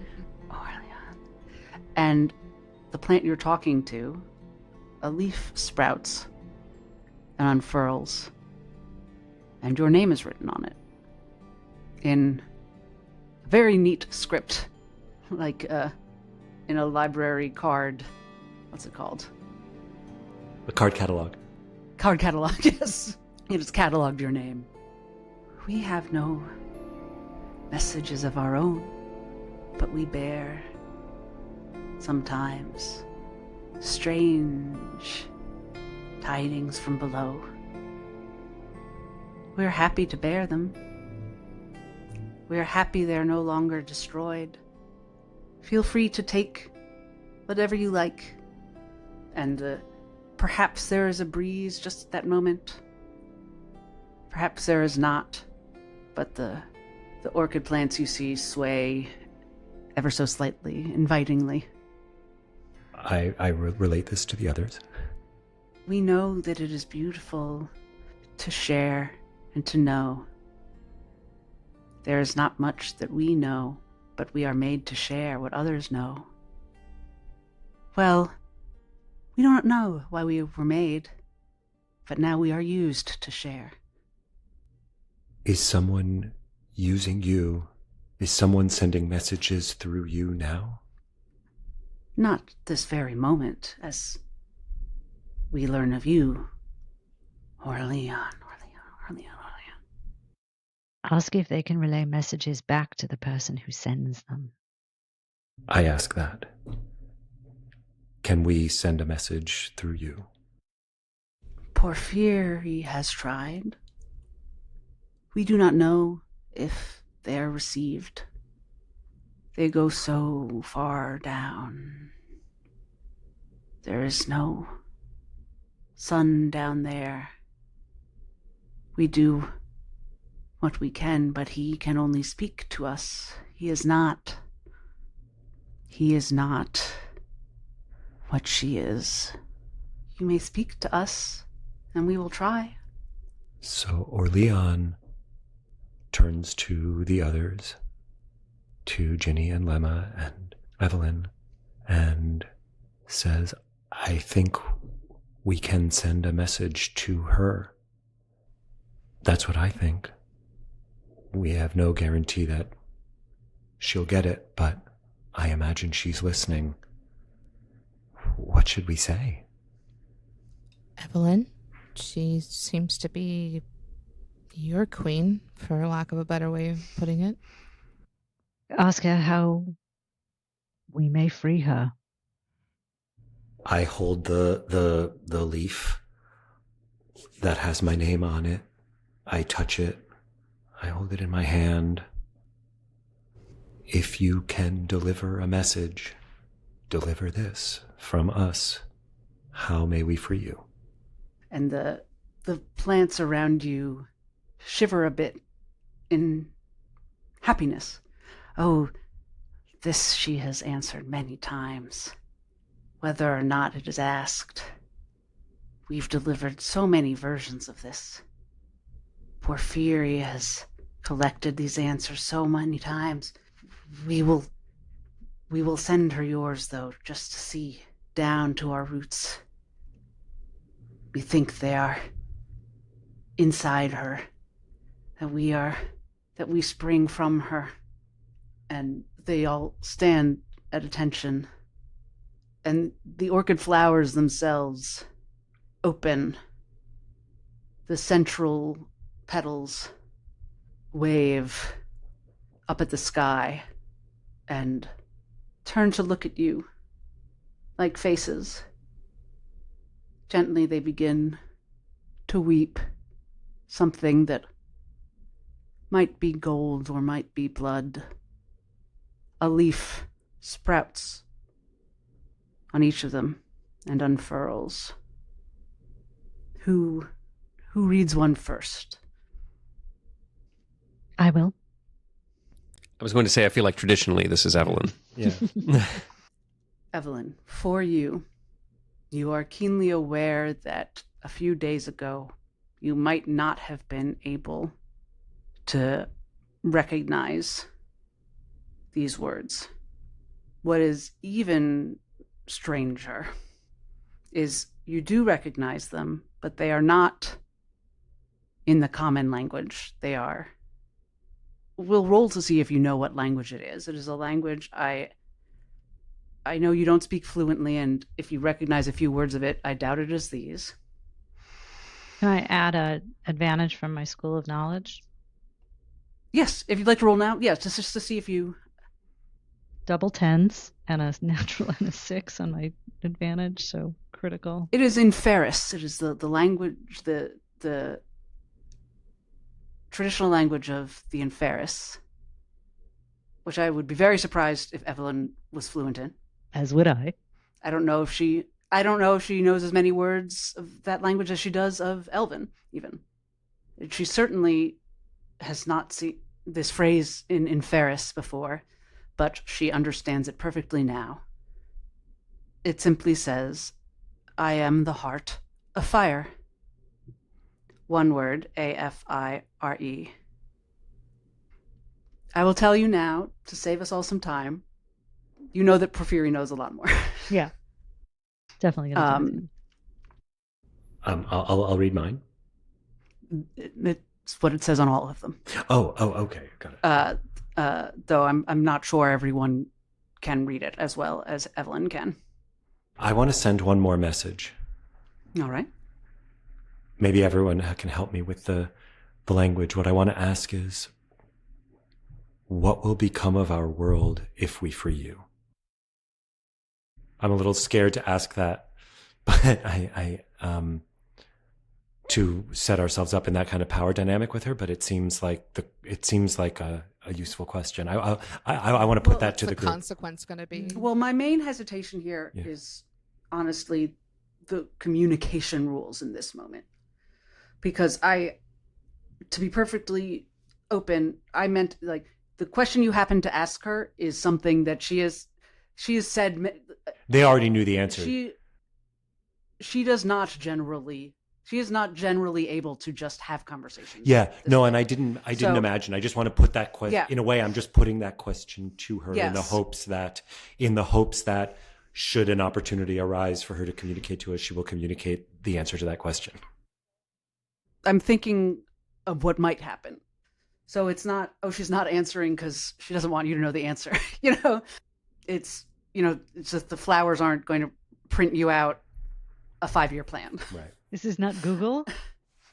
And the plant you're talking to, a leaf sprouts and unfurls, and your name is written on it in a very neat script, like in a library card. What's it called? A card catalog. Card catalog, yes. It has cataloged your name. We have no messages of our own, but we bear sometimes strange tidings from below. We're happy to bear them. We're happy they're no longer destroyed. Feel free to take whatever you like. And perhaps there is a breeze just at that moment. Perhaps there is not. But the orchid plants you see sway ever so slightly, invitingly. I relate this to the others. We know that it is beautiful to share and to know. There is not much that we know, but we are made to share what others know. Well, we don't know why we were made, but now we are used to share. Is someone using you? Is someone sending messages through you now? Not this very moment, as we learn of you, OrLeon. Ask if they can relay messages back to the person who sends them. I ask that. Can we send a message through you? Porphyry has tried. We do not know if they are received. They go so far down. There is no sun down there. We do what we can, but he can only speak to us. He is not what she is. You may speak to us, and we will try. So OrLeon turns to the others, to Ginny and Lemma and Evelyn, and says, I think we can send a message to her. That's what I think. We have no guarantee that she'll get it, but I imagine she's listening. What should we say? Evelyn, she seems to be your queen, for lack of a better way of putting it. Ask her how we may free her. I hold the leaf that has my name on it. I touch it. I hold it in my hand. If you can deliver a message, deliver this from us. How may we free you? And the plants around you shiver a bit in happiness. Oh, this she has answered many times, whether or not it is asked. We've delivered so many versions of this. Porphyry has collected these answers so many times. We will send her yours, though, just to see down to our roots. We think they are inside her, that we spring from her. And they all stand at attention. And the orchid flowers themselves open. The central petals wave up at the sky and turn to look at you like faces. Gently they begin to weep, something that might be gold or might be blood. A leaf sprouts on each of them and unfurls. Who reads one first? I will. I was going to say, I feel like traditionally this is Evelyn. Yeah. Evelyn, for you, you are keenly aware that a few days ago you might not have been able to recognize these words. What is even stranger is you do recognize them, but they are not in the common language. They are... We'll roll to see if you know what language it is. It is a language I know you don't speak fluently, and if you recognize a few words of it, I doubt it is these. Can I add a advantage from my school of knowledge? Yes, if you'd like to roll now. Yes, just to see if you... Double tens and a natural and a 6 on my advantage, so critical. It is in Ferris. It is the language, the traditional language of the Inferis, which I would be very surprised if Evelyn was fluent in. As would I. I don't know if she knows as many words of that language as she does of Elven, even. She certainly has not seen this phrase in Ferris before, but she understands it perfectly now. It simply says, I am the heart of fire. One word, A-F-I-R-E. I will tell you now, to save us all some time. You know that Porphyry knows a lot more. Yeah. Definitely gonna talk to him. I'll read mine. It's what it says on all of them. Oh, okay, got it. Though I'm not sure everyone can read it as well as Evelyn can. I want to send one more message. All right. Maybe everyone can help me with the language. What I want to ask is, what will become of our world if we free you? I'm a little scared to ask that, but I to set ourselves up in that kind of power dynamic with her. But it seems like a useful question. I want to put that to the group. Consequence going to be? Well, my main hesitation here is honestly the communication rules in this moment, because to be perfectly open, I meant like the question you happen to ask her is something that she has said. They already knew the answer. She is not generally able to just have conversations. Yeah, no, and I didn't imagine. I just want to put that question, in a way, I'm just putting that question to her in the hopes that should an opportunity arise for her to communicate to us, she will communicate the answer to that question. I'm thinking of what might happen. So it's not, she's not answering because she doesn't want you to know the answer. It's just the flowers aren't going to print you out a 5-year plan. Right. This is not Google.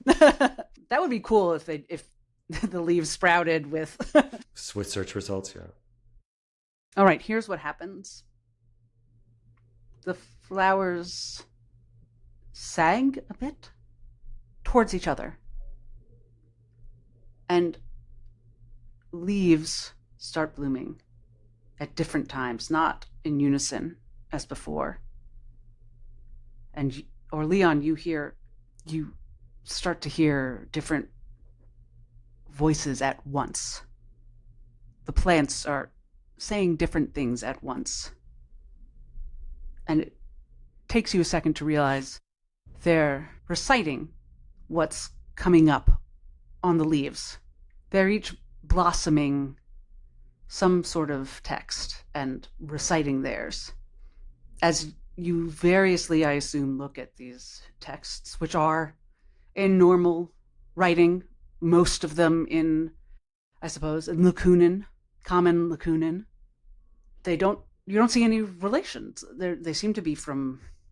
That would be cool if the leaves sprouted with search results. Yeah. All right. Here's what happens. The flowers sag a bit towards each other, and leaves start blooming at different times, not in unison as before. And OrLeon, you start to hear different voices at once. The plants are saying different things at once. And it takes you a second to realize they're reciting what's coming up on the leaves. They're each blossoming some sort of text and reciting theirs. As you variously, I assume, look at these texts, which are in normal writing, most of them in, I suppose, in Lacunan, common Lacunan. You don't see any relations. They seem to be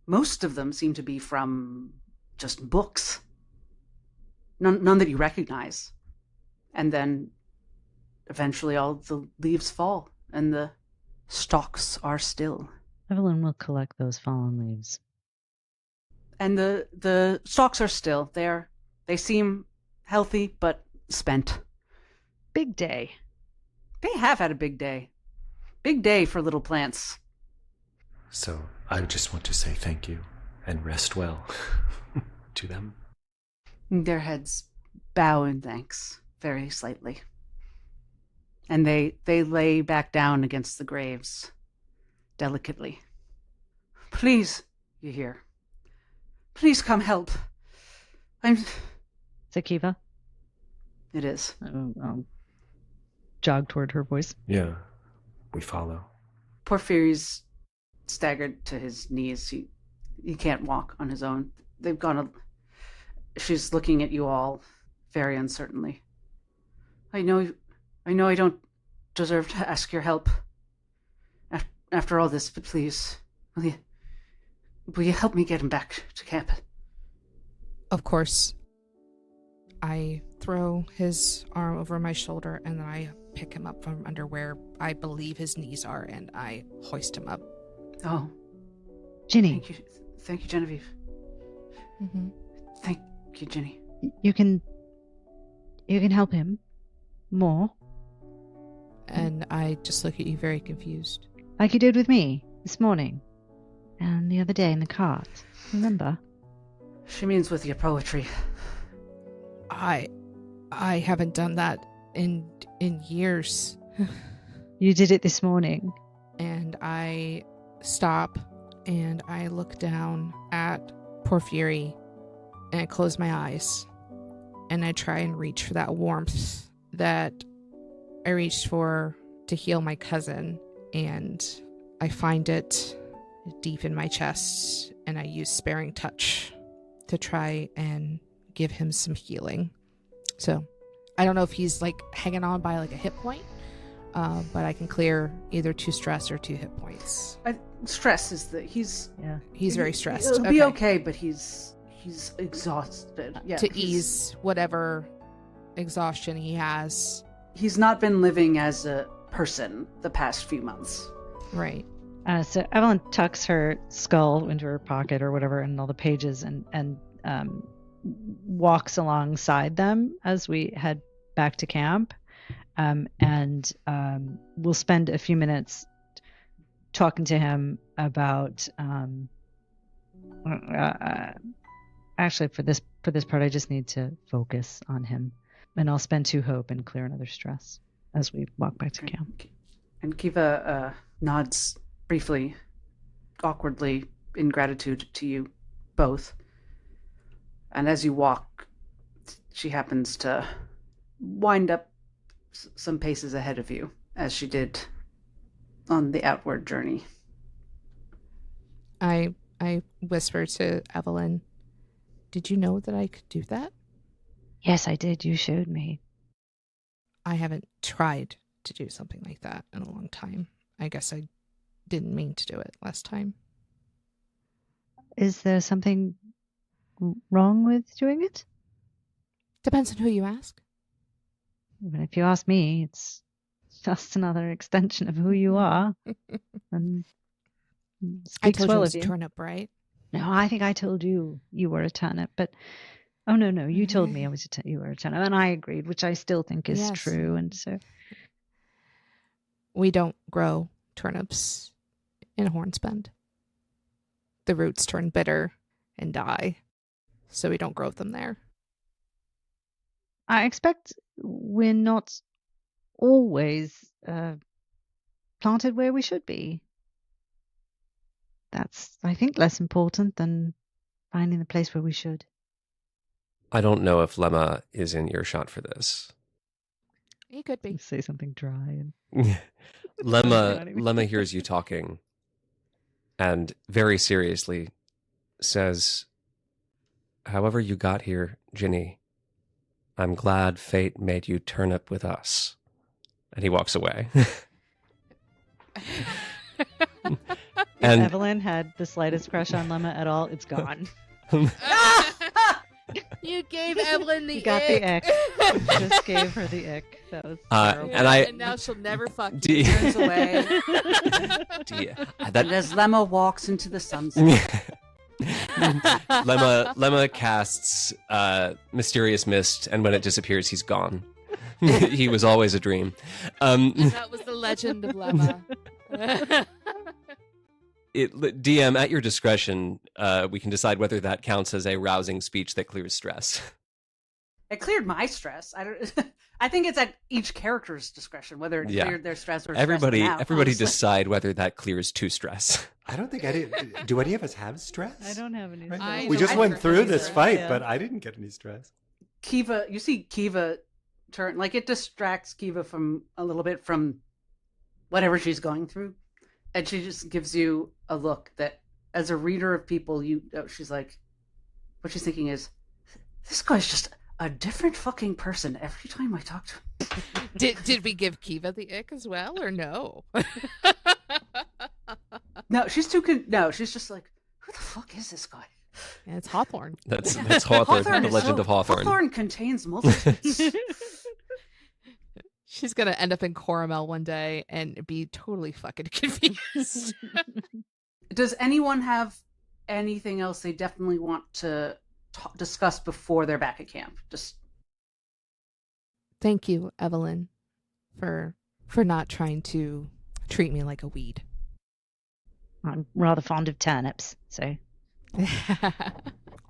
most of them seem to be from just books. None that you recognize. And then eventually all the leaves fall and the stalks are still. Evelyn will collect those fallen leaves. And the stalks are still there. They seem healthy, but spent. Big day. They have had a big day. Big day for little plants. So I just want to say thank you and rest well to them. Their heads bow in thanks, very slightly. And they lay back down against the graves, delicately. Please, you hear. Please come help. Is it Kiva? It is. I'll jog toward her voice. Yeah, we follow. Porphyry's staggered to his knees. He can't walk on his own. They've gone. She's looking at you all very uncertainly. I know I don't deserve to ask your help after all this, but please, will you help me get him back to camp? Of course. I throw his arm over my shoulder and then I pick him up from under where I believe his knees are and I hoist him up. Oh, Ginny, thank you, Genevieve. Mm-hmm. Thank you, Ginny. you can help him more, And I just look at you very confused. like you did with me this morning and the other day in the cart. Remember? She means with your poetry. I haven't done that in years. You did it this morning. And I stop and I look down at Porphyry and I close my eyes and I try and reach for that warmth that I reached for to heal my cousin, and I find it deep in my chest and I use sparing touch to try and give him some healing. So I don't know if he's like hanging on by like a hit point, but I can clear either 2 stress or 2 hit points. Stress is that he's He's very stressed. It'll be okay, but he's exhausted. Yeah, to ease whatever exhaustion he has. He's not been living as a person the past few months. Right. So Evelyn tucks her skull into her pocket or whatever and all the pages and walks alongside them as we head back to camp. And we'll spend a few minutes talking to him about actually for this part I just need to focus on him, and I'll spend 2 hope and clear another stress as we walk back to camp. And Kiva nods briefly, awkwardly, in gratitude to you both. And as you walk, she happens to wind up some paces ahead of you, as she did on the outward journey. I whisper to Evelyn, "Did you know that I could do that?" Yes, I did. You showed me. I haven't tried to do something like that in a long time. I guess I didn't mean to do it last time. Is there something wrong with doing it? Depends on who you ask. But if you ask me, it's just another extension of who you are. And I speaks told well you I of was a you. turnip, right? No, I think I told you were a turnip, but oh no, you told me you were a turnip, and I agreed, which I still think is Yes. true. And so We don't grow turnips in Hornsbend. The roots turn bitter and die, so we don't grow them there. I expect we're not always planted where we should be. That's, I think, less important than finding the place where we should. I don't know if Lemma is in earshot for this. He could be. Say something dry and Lemma hears you talking and very seriously says, "However you got here, Ginny, I'm glad fate made you turnip with us." And he walks away. if Evelyn had the slightest crush on Lemma at all, it's gone. You gave Evelyn the You got the ick. You just gave her the ick. That was terrible. and now she'll never fuck Do you. you- Turns away. Yeah, And as Lemma walks into the sunset. Lemma casts Mysterious Mist, and when it disappears, he's gone. He was always a dream. That was the legend of Lemma. DM, at your discretion, we can decide whether that counts as a rousing speech that clears stress. It cleared my stress. I think it's at each character's discretion whether it cleared their stress or everybody stressed them out, everybody honestly. decide whether that clears two stress. I don't think I did. Do any of us have stress? I don't have any. Right now? I We don't just have went any through this stress. fight, Yeah. but I didn't get any stress. Kiva, you see Kiva turn, like it distracts Kiva from a little bit from whatever she's going through. And she just gives you a look that, as a reader of people, she's like, what she's thinking is, this guy's just a different fucking person every time I talk to him. Did we give Kiva the ick as well, or no? No, she's just like, who the fuck is this guy? Yeah, it's Hawthorne. That's Hawthorne, the is legend of Hawthorne. Hawthorne contains multitudes. She's gonna end up in Coromel one day and be totally fucking confused. Does anyone have anything else they definitely want to discuss before they're back at camp? Just Thank you, Evelyn, for not trying to treat me like a weed. I'm rather fond of turnips, so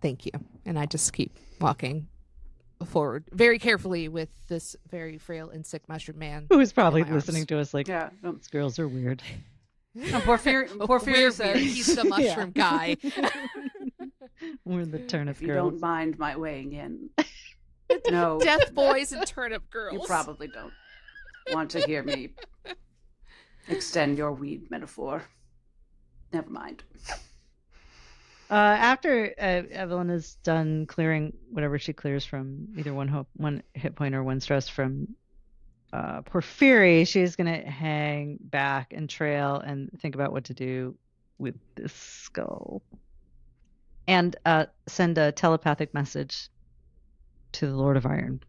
Thank you. And I just keep walking forward very carefully with this very frail insect mushroom man. who is probably In my arms. listening to us like, yeah. these girls are weird. No, Porphyria We're says, weird. He's the mushroom guy. We're the turnip if you girls. don't mind my weighing in, no, Death boys and turnip girls. you probably don't want to hear me extend your weed metaphor. Never mind. After Evelyn is done clearing whatever she clears from either one hit point or one stress from Porphyry, she's going to hang back and trail and think about what to do with this skull. And send a telepathic message to the Lord of Iron.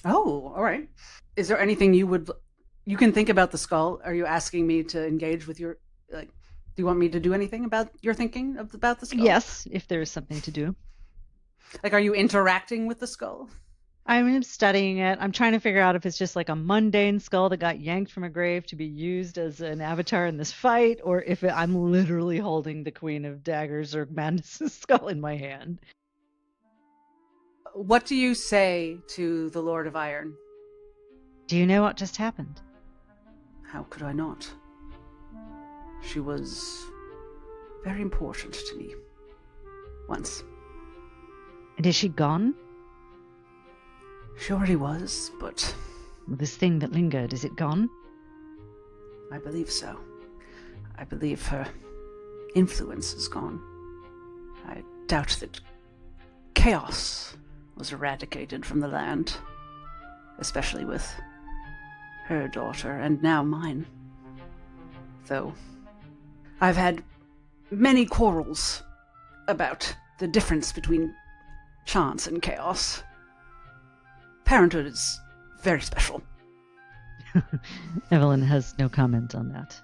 Oh, all right. Is there anything you can think about the skull? Are you asking me to engage with your, like, do you want me to do anything about your thinking about the skull? Yes, if there is something to do. Like, are you interacting with the skull? I'm studying it. I'm trying to figure out if it's just like a mundane skull that got yanked from a grave to be used as an avatar in this fight, or if I'm literally holding the Queen of Daggers or Madness's skull in my hand. What do you say to the Lord of Iron? Do you know what just happened? How could I not? She was very important to me. Once. And is she gone? She already was, but This thing that lingered, is it gone? I believe so. I believe her influence is gone. I doubt that chaos was eradicated from the land, especially with her daughter and now mine. Though I've had many quarrels about the difference between chance and chaos. Parenthood is very special. Evelyn has no comment on that.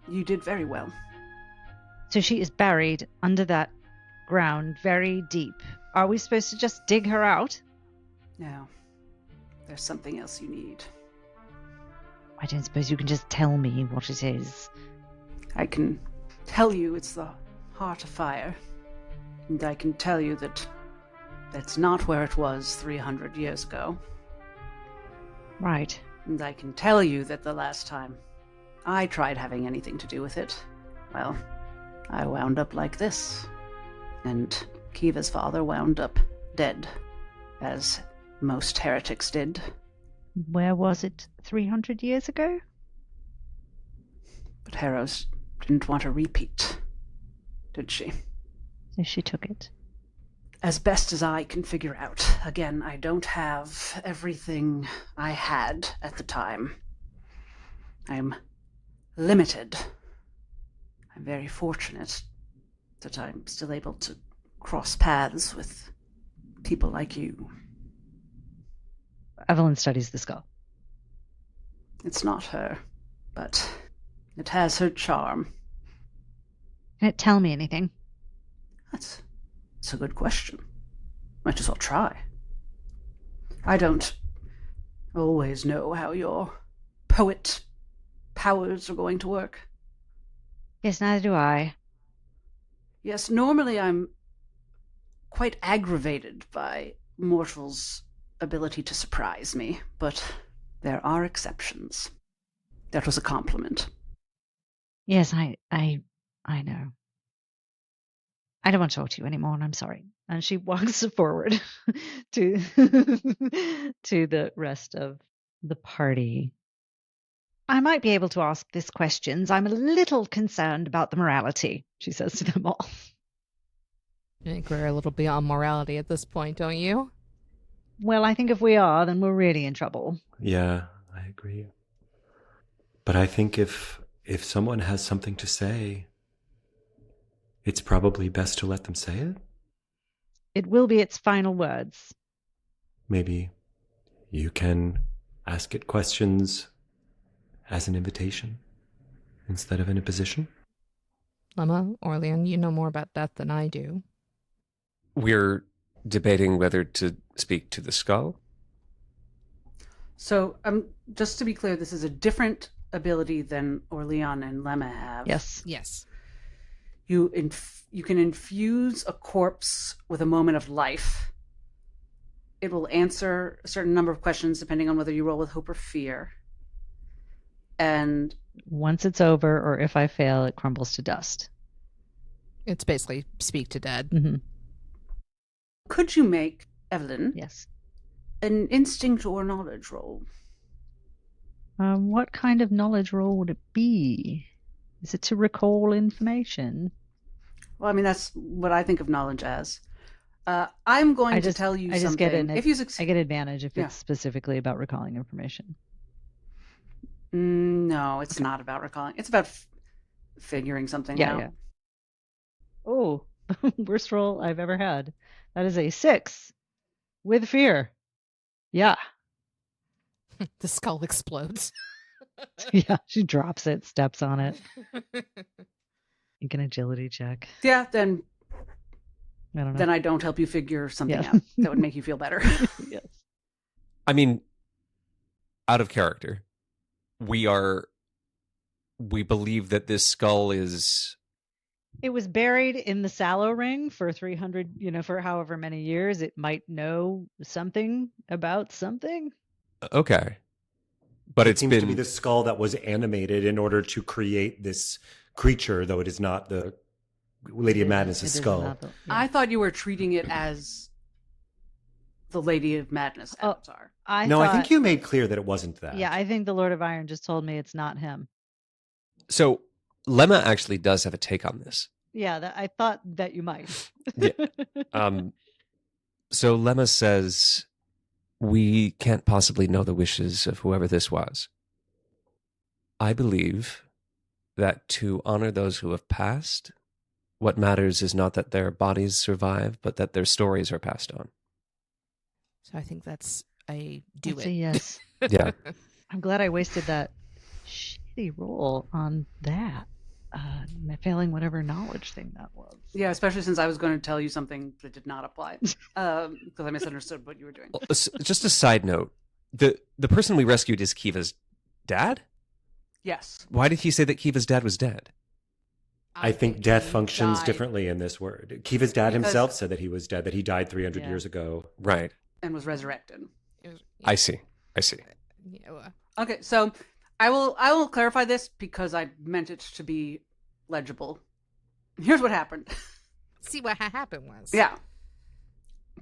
You did very well. So she is buried under that ground very deep. Are we supposed to just dig her out? Now, there's something else you need. I don't suppose you can just tell me what it is. I can tell you it's the Heart of Fire. And I can tell you that that's not where it was 300 years ago. Right. And I can tell you that the last time I tried having anything to do with it, well, I wound up like this. And Kiva's father wound up dead, as most heretics did. Where was it 300 years ago? But Heros didn't want a repeat, did she? So she took it. As best as I can figure out. Again, I don't have everything I had at the time. I'm limited. I'm very fortunate that I'm still able to cross paths with people like you. Evelyn studies the skull. It's not her, but it has her charm. Can it tell me anything? That's a good question. Might as well try. I don't always know how your poet powers are going to work. Yes, neither do I. Yes, normally I'm quite aggravated by mortals' ability to surprise me, but there are exceptions. That was a compliment. Yes, I know. I don't want to talk to you anymore, and I'm sorry. And she walks forward to to the rest of the party. I might be able to ask these questions. I'm a little concerned about the morality, she says to them all. I think we're a little beyond morality at this point, don't you? Well, I think if we are, then we're really in trouble. Yeah, I agree. But I think if someone has something to say, it's probably best to let them say it. It will be its final words. Maybe you can ask it questions as an invitation instead of an imposition. Lemma, OrLeon, you know more about that than I do. We're debating whether to speak to the skull. So, just to be clear, this is a different ability than OrLeon and Lemma have. Yes. Yes. You can infuse a corpse with a moment of life. It will answer a certain number of questions depending on whether you roll with hope or fear. And Once it's over, or if I fail, it crumbles to dust. It's basically speak to dead. Mm-hmm. could you make, Evelyn, Yes. an instinct or knowledge roll? What kind of knowledge roll would it be? Is it to recall information? Well, I mean, that's what I think of knowledge as. I'm going to tell you I just something. get If you I get advantage if it's specifically about recalling information. No, it's not about recalling. It's about figuring something out. Yeah. Oh, worst roll I've ever had. That is a 6 with fear. Yeah. The skull explodes. Yeah, she drops it, steps on it. Make an agility check. Yeah, then I don't know. then I don't help you figure something Yeah. out. That would make you feel better. Yes. I mean, out of character, we believe that this skull is... It was buried in the Sallow Ring for 300, for however many years. It might know something about something. Okay. But It seems to be the skull that was animated in order to create this creature, though it is not the Lady of Madness's skull. I thought you were treating it as the Lady of Madness avatar. I think you made clear that it wasn't that. Yeah, I think the Lord of Iron just told me it's not him. So Lemma actually does have a take on this. Yeah, I thought that you might. Yeah. So Lemma says, we can't possibly know the wishes of whoever this was. I believe that to honor those who have passed, what matters is not that their bodies survive, but that their stories are passed on. So I think that's a That's a yes. Yeah. I'm glad I wasted that shitty roll on that. Failing whatever knowledge thing that was. Yeah, especially since I was going to tell you something that did not apply because I misunderstood what you were doing. Just a side note. The person we rescued is Kiva's dad? Yes. Why did he say that Kiva's dad was dead? I think death functions died. differently in this word. Kiva's dad himself said that he was dead, that he died 300 years ago. Right. And was resurrected. I see. Yeah, Okay, so I will clarify this because I meant it to be legible. Here's what happened. see what happened was. Yeah.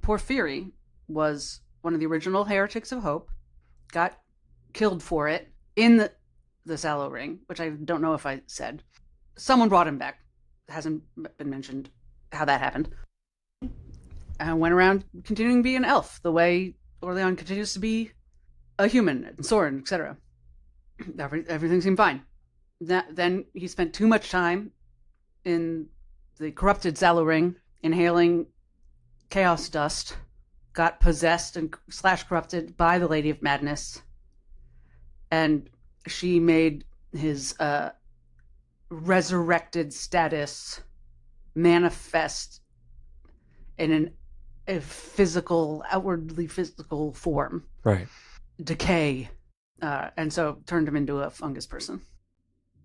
Porphyry was one of the original heretics of hope, got killed for it in the Sallow Ring, which I don't know if I said. Someone brought him back. It hasn't been mentioned how that happened. And went around continuing to be an elf, the way OrLeon continues to be a human, and Soren, etc. Everything seemed fine. Then he spent too much time in the corrupted Sallow Ring, inhaling chaos dust, got possessed and / corrupted by the Lady of Madness, and she made his resurrected status manifest in a physical, outwardly physical form. Right. Decay. And so turned him into a fungus person.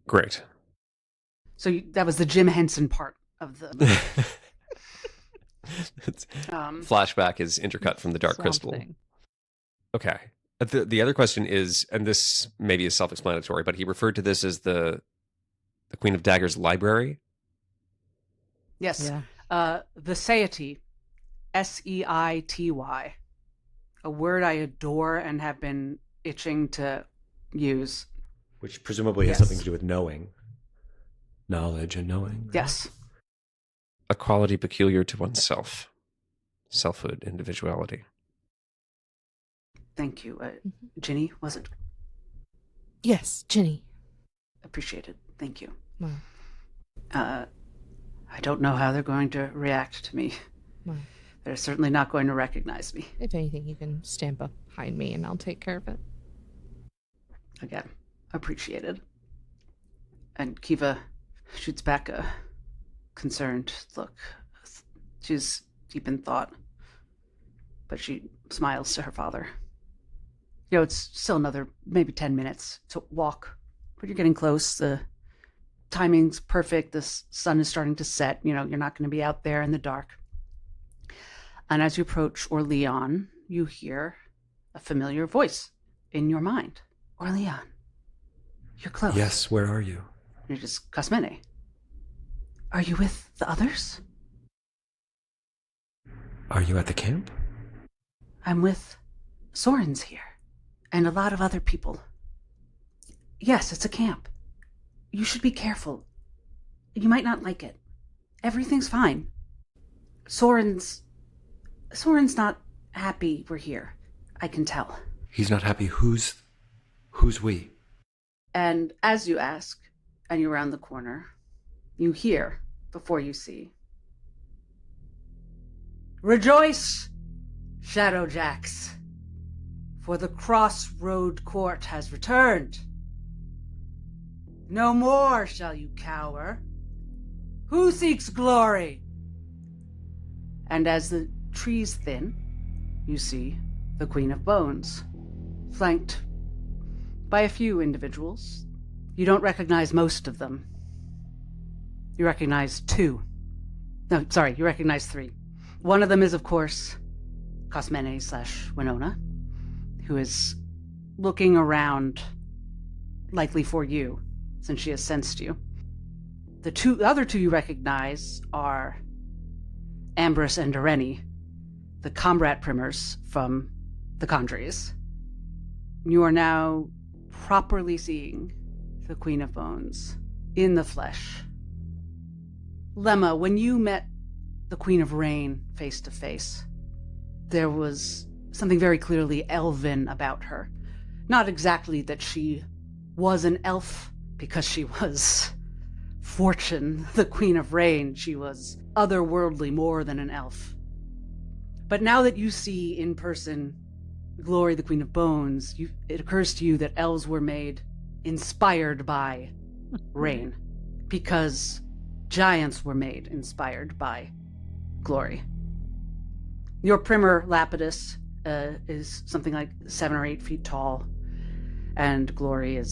Great. So that was the Jim Henson part of the... Flashback is intercut from the Dark Crystal. Okay. The other question is, and this maybe is self-explanatory, but he referred to this as the Queen of Daggers library. Yes. Yeah. The Seity, Seity, a word I adore and have been itching to use. Which presumably has something to do with knowing. Knowledge and knowing. Right? Yes. A quality peculiar to oneself. Selfhood, individuality. Thank you. Ginny, was it? Yes, Ginny. Appreciated. Thank you. Wow. I don't know how they're going to react to me. Wow. They're certainly not going to recognize me. If anything, you can stand behind me and I'll take care of it. Again, appreciated. And Kiva shoots back a concerned look. She's deep in thought, but she smiles to her father. You know, it's still another maybe 10 minutes to walk, but you're getting close. The timing's perfect. The sun is starting to set. You know, you're not going to be out there in the dark. And as you approach OrLeon, you hear a familiar voice in your mind. OrLeon, you're close. Yes, where are you? It is Cosmene. Are you with the others? Are you at the camp? I'm with Soren's here, and a lot of other people. Yes, it's a camp. You should be careful. You might not like it. Everything's fine. Soren's not happy we're here. I can tell. He's not happy. Who's we? And as you ask, and you're around the corner, you hear before you see. Rejoice, Shadowjacks, for the Crossroad Court has returned. No more shall you cower. Who seeks glory? And as the trees thin, you see the Queen of Bones, flanked by a few individuals. You don't recognize most of them. You recognize two. No, sorry, you recognize three. One of them is, of course, Cosmene/Winona, who is looking around, likely for you, since she has sensed you. The other two you recognize are Ambrose and Doreni, the combat primers from the Condries. You are now properly seeing the Queen of Bones in the flesh. Lemma, when you met the Queen of Rain face to face, there was something very clearly elven about her. Not exactly that she was an elf, because she was Fortune, the Queen of Rain. She was otherworldly more than an elf. But now that you see in person Glory, the Queen of Bones, it occurs to you that elves were made inspired by rain, because giants were made inspired by Glory. Your primer, Lapidus, is something like 7 or 8 feet tall, and Glory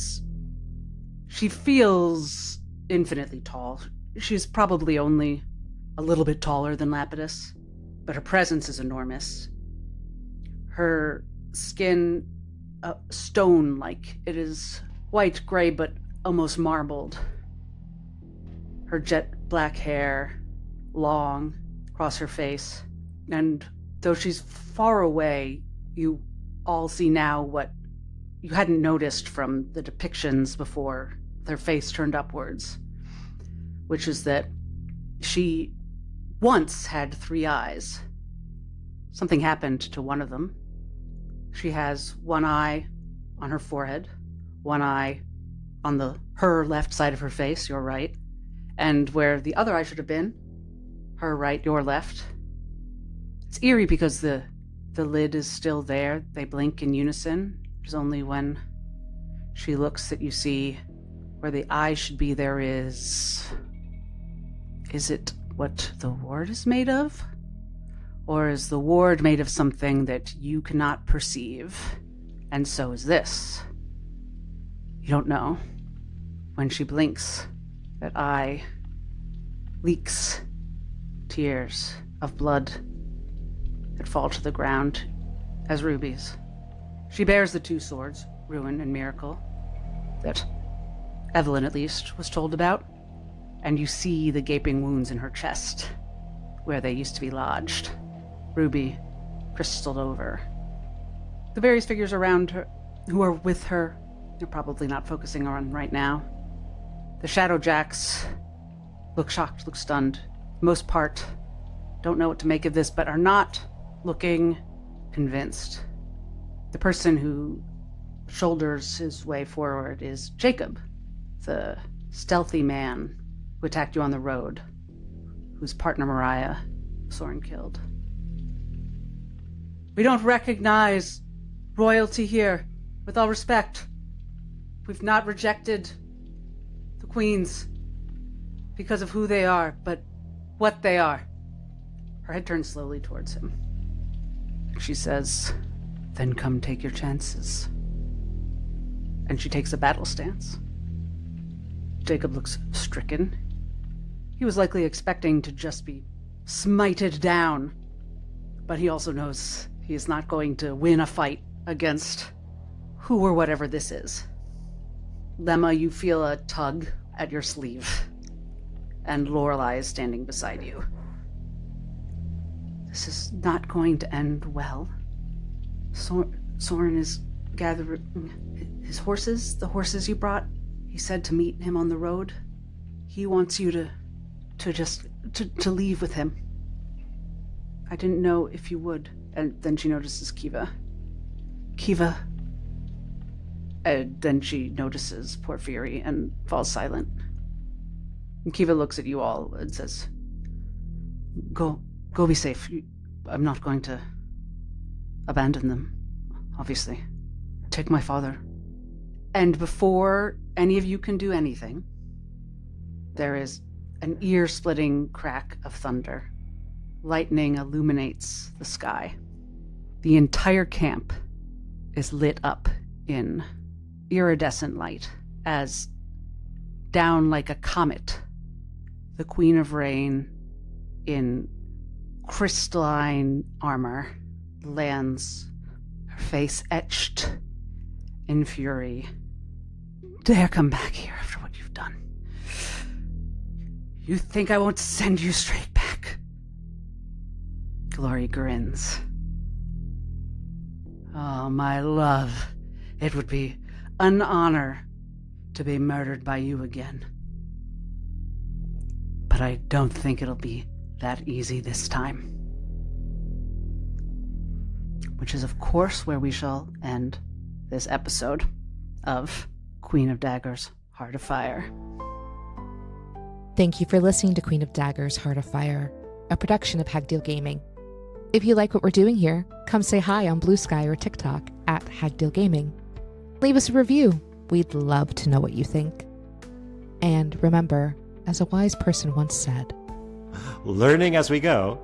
she feels infinitely tall. She's probably only a little bit taller than Lapidus, but her presence is enormous. Her skin, stone-like. It is white gray, but almost marbled. Her jet black hair, long, across her face. And though she's far away, you all see now what you hadn't noticed from the depictions before their face turned upwards, which is that she once had 3 eyes. Something happened to one of them. She has 1 eye on her forehead, 1 eye on her left side of her face, your right, and where the other eye should have been, her right, your left. It's eerie because the lid is still there. They blink in unison. It's only when she looks that you see where the eye should be there is... Is it what the ward is made of? Or is the ward made of something that you cannot perceive? And so is this. You don't know. When she blinks, that eye leaks tears of blood that fall to the ground as rubies. She bears the two swords, Ruin and Miracle, that Evelyn, at least, was told about, and you see the gaping wounds in her chest, where they used to be lodged, ruby crystalled over. The various figures around her, who are with her, you're probably not focusing on right now. The Shadow Jacks look shocked, look stunned. For the most part, don't know what to make of this, but are not looking convinced. The person who shoulders his way forward is Jacob, the stealthy man who attacked you on the road, whose partner Mariah Soren killed. We don't recognize royalty here, with all respect. We've not rejected the queens because of who they are, but what they are. Her head turns slowly towards him. She says, "Then come take your chances." And she takes a battle stance. Jacob looks stricken. He was likely expecting to just be smited down, but he also knows he is not going to win a fight against who or whatever this is. Lemma, you feel a tug at your sleeve, and Lorelei is standing beside you. This is not going to end well. Soren is gathering his horses, the horses you brought. He said to meet him on the road. He wants you to leave with him. I didn't know if you would. And then she notices Kiva. Kiva. And then she notices Porphyry and falls silent. And Kiva looks at you all and says, Go be safe. I'm not going to abandon them, obviously. Take my father. And before any of you can do anything, there is an ear-splitting crack of thunder. Lightning illuminates the sky. The entire camp is lit up in iridescent light as, down like a comet, the Queen of Rain in crystalline armor lands, her face etched in fury. Dare come back here after what you've done. You think I won't send you straight back? Glory grins. Oh, my love, it would be an honor to be murdered by you again. But I don't think it'll be that easy this time. Which is, of course, where we shall end this episode of Queen of Daggers, Heart of Fire. Thank you for listening to Queen of Daggers, Heart of Fire, a production of Hagdeal Gaming. If you like what we're doing here, come say hi on Blue Sky or TikTok at Hagdeal Gaming. Leave us a review. We'd love to know what you think. And remember, as a wise person once said, Learning as we go.